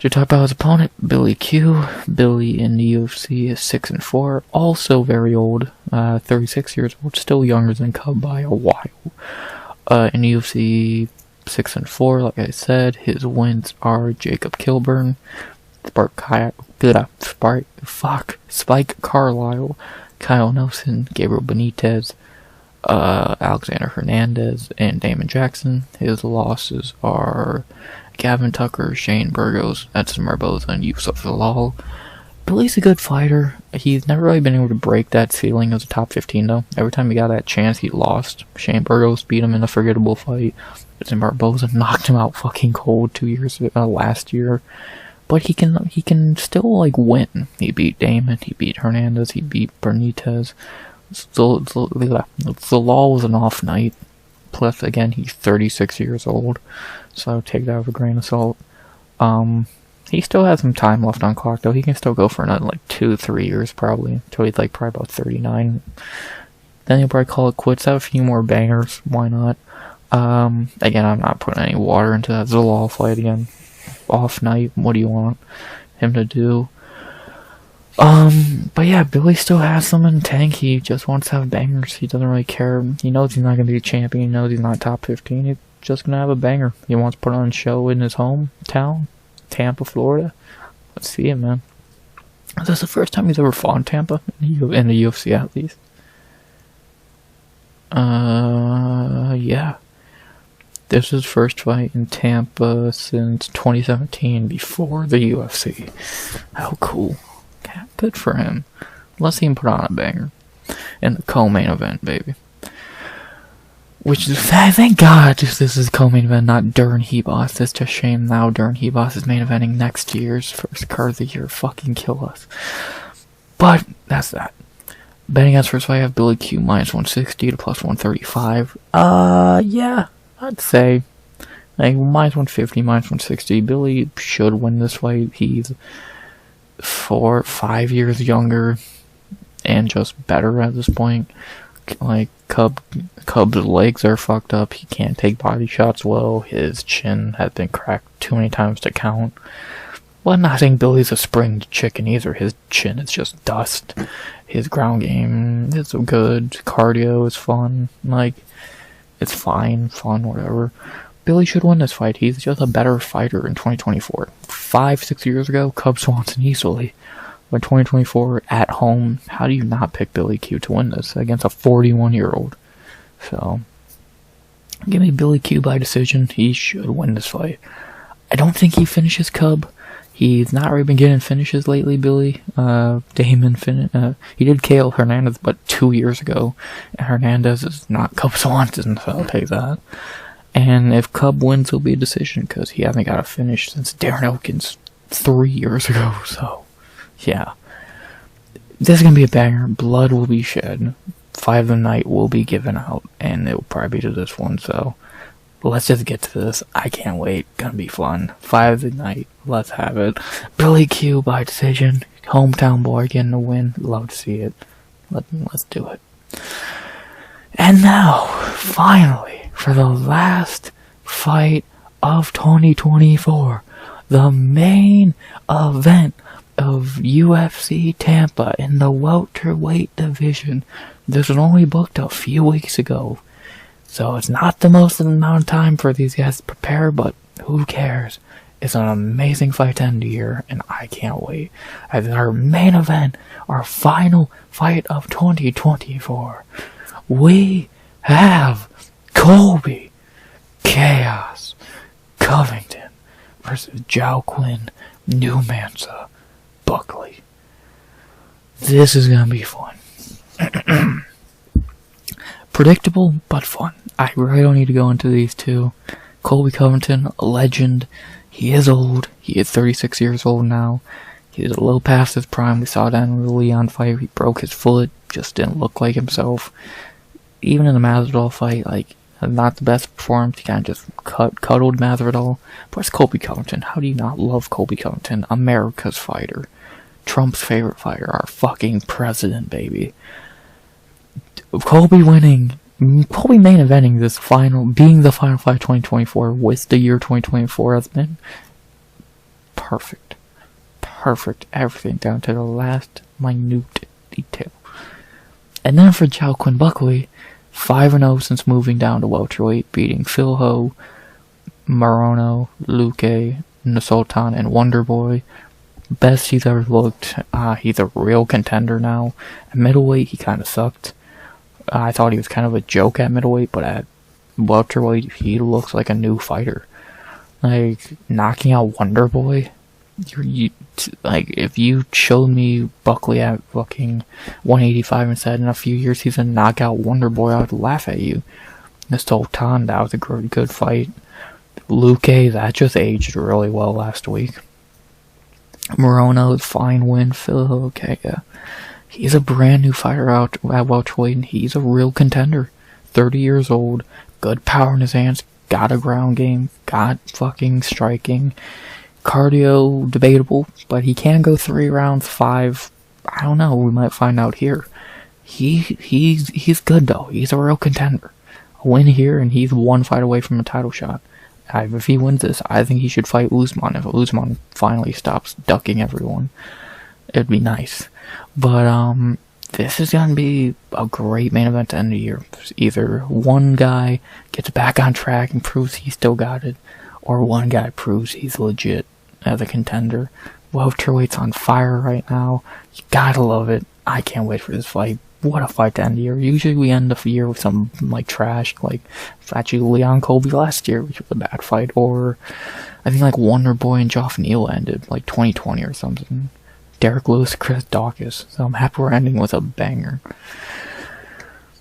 Speaker 1: To talk about his opponent, Billy Q. Billy in the UFC is 6-4, also very old, 36 years old, still younger than Cub by a while. In the UFC, 6-4, like I said, his wins are Jacob Kilburn, Spike Carlisle, Kyle Nelson, Gabriel Benitez, Alexander Hernandez, and Damon Jackson. His losses are Gavin Tucker, Shane Burgos, Edson Barboza, and Yusuf Zalal. Billy's a good fighter. He's never really been able to break that ceiling as a top 15, though. Every time he got that chance, he lost. Shane Burgos beat him in a forgettable fight. Edson Barboza knocked him out fucking cold last year. But he can still, like, win. He beat Damon, he beat Hernandez, he beat Benitez. Zalal was an off night. Plus, again, he's 36 years old, so take that with a grain of salt. He still has some time left on clock, though. He can still go for another, 2-3 years, probably, until he's, probably about 39. Then he'll probably call it quits, have a few more bangers, why not? Again, I'm not putting any water into that Zalal fight again. Off night, what do you want him to do? But yeah, Billy still has them in the tank. He just wants to have bangers. He doesn't really care. He knows he's not going to be a champion. He knows he's not top 15. He's just going to have a banger. He wants to put on a show in his hometown, Tampa, Florida. Let's see it, man. Is this the first time he's ever fought in Tampa? In the UFC, at least. Yeah. This is his first fight in Tampa since 2017, before the UFC. How cool. Good for him. Let's see him put on a banger. In the co-main event, baby. Which is, thank God, this is co-main event, not Darren Hebos. It's just a shame now Darren Hebos is main eventing next year's first card of the year. Fucking kill us. But, that's that. Betting odds first fight, I have Billy Q minus 160 to plus 135. Yeah. I'd say, minus 150, minus 160. Billy should win this fight. He's 4-5 years younger and just better at this point. Cub's legs are fucked up. He can't take body shots well. His chin has been cracked too many times to count. Well, I'm not saying Billy's a spring chicken either. His chin is just dust. His ground game is good. Cardio is fun. Like, it's fun, whatever. Billy should win this fight. He's just a better fighter in 2024. 5-6 years ago, Cub Swanson easily. But 2024, at home, how do you not pick Billy Q to win this against a 41-year-old? So, give me Billy Q by decision. He should win this fight. I don't think he finishes Cub. He's not really been getting finishes lately, Billy. He did KO Hernandez, but 2 years ago. And Hernandez is not Cub Swanson, so I'll take that. And if Cub wins, it'll be a decision, because he hasn't got a finish since Darren Elkins 3 years ago, so, yeah. This is going to be a banger. Blood will be shed. Fight of the night will be given out, and it will probably be to this one, so let's just get to this. I can't wait. Gonna be fun. Fight of the night. Let's have it. Billy Q by decision. Hometown boy getting the win. Love to see it. Let's do it. And now, finally, for the last fight of 2024, the main event of UFC Tampa in the welterweight division. This was only booked a few weeks ago, so it's not the most amount of time for these guys to prepare, but who cares? It's an amazing fight to end the year, and I can't wait. As our main event, our final fight of 2024, we have Colby Chaos Covington versus Jamey-Lyn New Mansa Buckley. This is gonna be fun. Predictable, but fun. I really don't need to go into these two. Colby Covington, a legend. He is old. He is 36 years old now. He's a little past his prime. We saw that in the Leon fight. He broke his foot. Just didn't look like himself. Even in the Masvidal fight, like, not the best performance. He kind of just cuddled Masvidal. But it's Colby Covington. How do you not love Colby Covington? America's fighter. Trump's favorite fighter. Our fucking president, baby. Colby winning. Colby main eventing this final, being the final fight of 2024 with the year 2024 has been perfect. Perfect. Everything down to the last minute detail. And then for Jamey-Lyn Buckley, 5-0 since moving down to welterweight, beating Phil Ho, Morono, Luque, Nsultan, and Wonderboy. Best he's ever looked. He's a real contender now. At middleweight, he kind of sucked. I thought he was kind of a joke at middleweight, but at welterweight, he looks like a new fighter. Like, knocking out Wonderboy. Like, if you showed me Buckley at fucking 185 and said in a few years he's gonna knock out Wonderboy, I would laugh at you. Nsultan, that was a good fight. Luque, that just aged really well last week. Morono, fine win. Phil, okay, yeah. He's a brand new fighter out at welterweight, and he's a real contender. 30 years old, good power in his hands, got a ground game, got fucking striking. Cardio, debatable, but he can go 3 rounds, 5. I don't know, we might find out here. He's good though. He's a real contender. A win here, and he's one fight away from a title shot. If he wins this, I think he should fight Usman. If Usman finally stops ducking everyone, it'd be nice. But, this is gonna be a great main event to end the year. Either one guy gets back on track and proves he still got it, or one guy proves he's legit as a contender. Welterweight's on fire right now. You gotta love it. I can't wait for this fight. What a fight to end the year. Usually we end the year with some, like, trash, like, actually Leon Colby last year, which was a bad fight, or I think, like, Wonderboy and Geoff Neal ended, like, 2020 or something. Derek Lewis, Chris Dawkins. So I'm happy we're ending with a banger.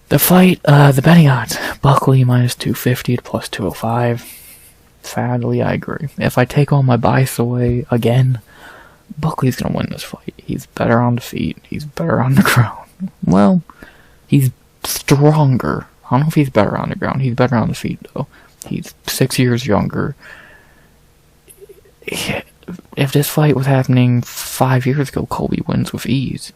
Speaker 1: The fight, the betting odds. Buckley minus 250 to plus 205. Sadly, I agree. If I take all my bias away again, Buckley's gonna win this fight. He's better on the feet. He's better on the ground. Well, he's stronger. I don't know if he's better on the ground. He's better on the feet, though. He's 6 years younger. If this fight was happening 5 years ago, Colby wins with ease.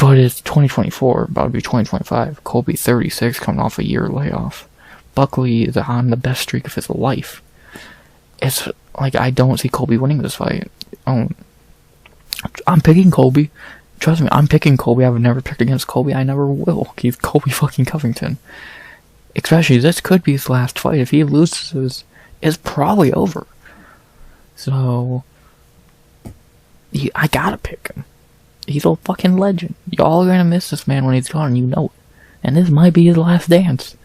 Speaker 1: But it's 2024, about to be 2025. Colby 36, coming off a year layoff. Buckley is on the best streak of his life. it's like, I don't see Colby winning this fight. I'm picking Colby. Trust me, I'm picking Colby. I've never picked against Colby. I never will. He's Colby fucking Covington. Especially, this could be his last fight. If he loses, it's probably over. So, I gotta pick him. He's a fucking legend. Y'all are gonna miss this man when he's gone, you know it. And this might be his last dance.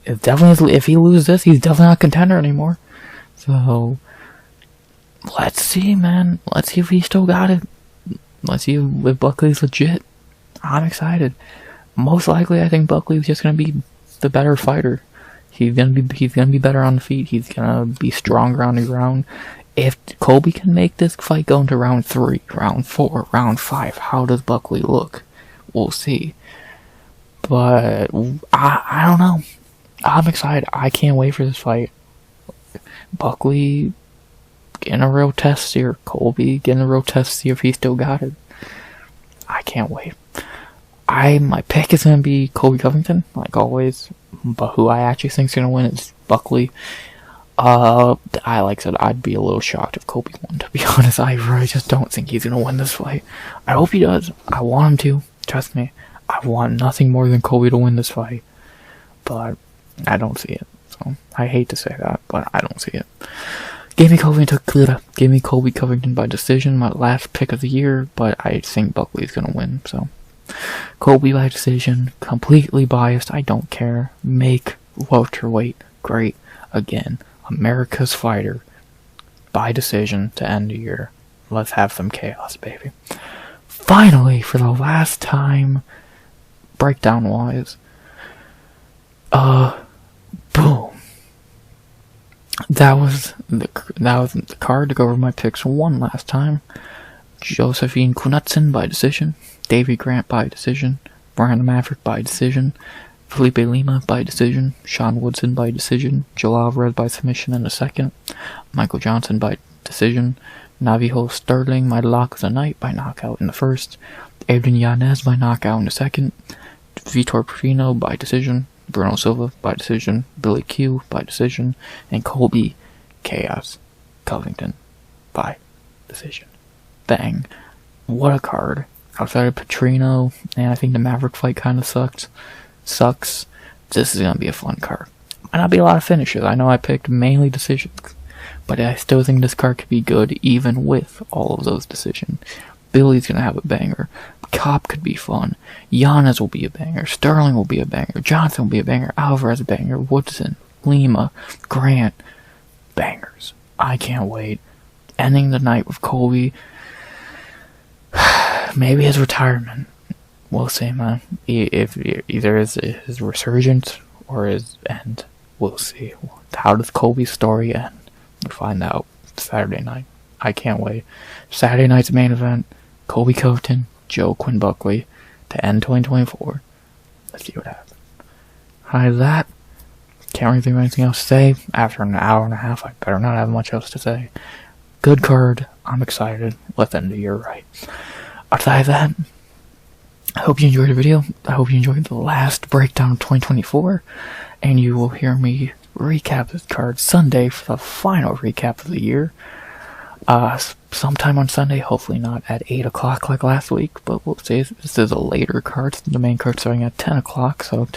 Speaker 1: It definitely is, if he loses this, he's definitely not a contender anymore. So, let's see, man. Let's see if he still got it. Let's see if Buckley's legit. I'm excited. Most likely, I think Buckley's just gonna be the better fighter. He's gonna be better on the feet. He's gonna be stronger on the ground. If Colby can make this fight go into round 3, round 4, round 5, how does Buckley look? We'll see. But I don't know. I'm excited. I can't wait for this fight. Buckley getting a real test here. Colby getting a real test to see if he still got it. I can't wait. My pick is going to be Colby Covington, like always. But who I actually think is going to win is Buckley. Like I said, I'd be a little shocked if Colby won, to be honest. I really just don't think he's going to win this fight. I hope he does. I want him to. Trust me. I want nothing more than Colby to win this fight. But I don't see it. So I hate to say that, but I don't see it. Give me Colby Covington by decision, my last pick of the year, but I think Buckley's going to win, so. Colby by decision, completely biased, I don't care. Make welterweight great again. America's fighter by decision to end the year. Let's have some chaos, baby. Finally, for the last time, breakdown-wise, boom. That was the card to go over my picks one last time. Josefine Knutsson by decision. Davey Grant by decision. Miranda Maverick by decision. Felipe Lima by decision. Sean Woodson by decision. Joe Alvarez by submission in the second. Michael Johnson by decision. Navajo Stirling, my lock of the night, by knockout in the first. Adrian Yanez by knockout in the second. Vitor Perino by decision. Bruno Silva by decision. Billy Q by decision. And Colby Chaos Covington by decision. Bang. What a card. Outside of Petrino, and I think the Maverick fight kind of sucks. This is going to be a fun card. Might not be a lot of finishes. I know I picked mainly decisions, but I still think this card could be good even with all of those decisions. Billy's going to have a banger. Cop could be fun. Yanez will be a banger. Stirling will be a banger. Johnson will be a banger. Alvarez a banger. Woodson, Lima, Grant, bangers. I can't wait. Ending the night with Colby. Maybe his retirement. We'll see, man. If either his resurgence or his end. We'll see. How does Colby's story end? We'll find out Saturday night. I can't wait. Saturday night's main event. Colby Covington, Joe Quinn Buckley to end 2024. Let's see what happens. Besides that, can't really think of anything else to say. After an hour and a half, I better not have much else to say. Good card. I'm excited. Let's end the year right. Outside that, I hope you enjoyed the video. I hope you enjoyed the last breakdown of 2024. And you will hear me recap this card Sunday for the final recap of the year. Sometime on Sunday, hopefully not at 8 o'clock like last week, but we'll see. This is a later card. The main card's starting at 10 o'clock, so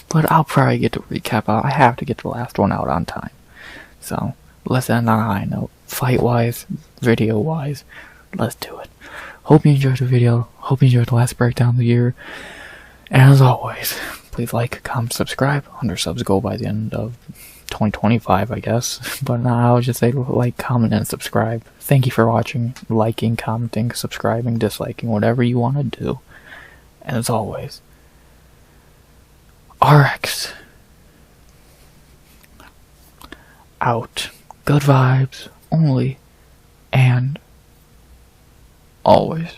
Speaker 1: but I'll probably get to recap out. I have to get the last one out on time. So, let's end on a high note. Fight-wise, video-wise, let's do it. Hope you enjoyed the video. Hope you enjoyed the last breakdown of the year. And as always, please like, comment, subscribe. 100 subs go by the end of 2025, I guess. But I'll just say like, comment, and subscribe. Thank you for watching, liking, commenting, subscribing, disliking, whatever you want to do. And as always, RX out. Good vibes only and always.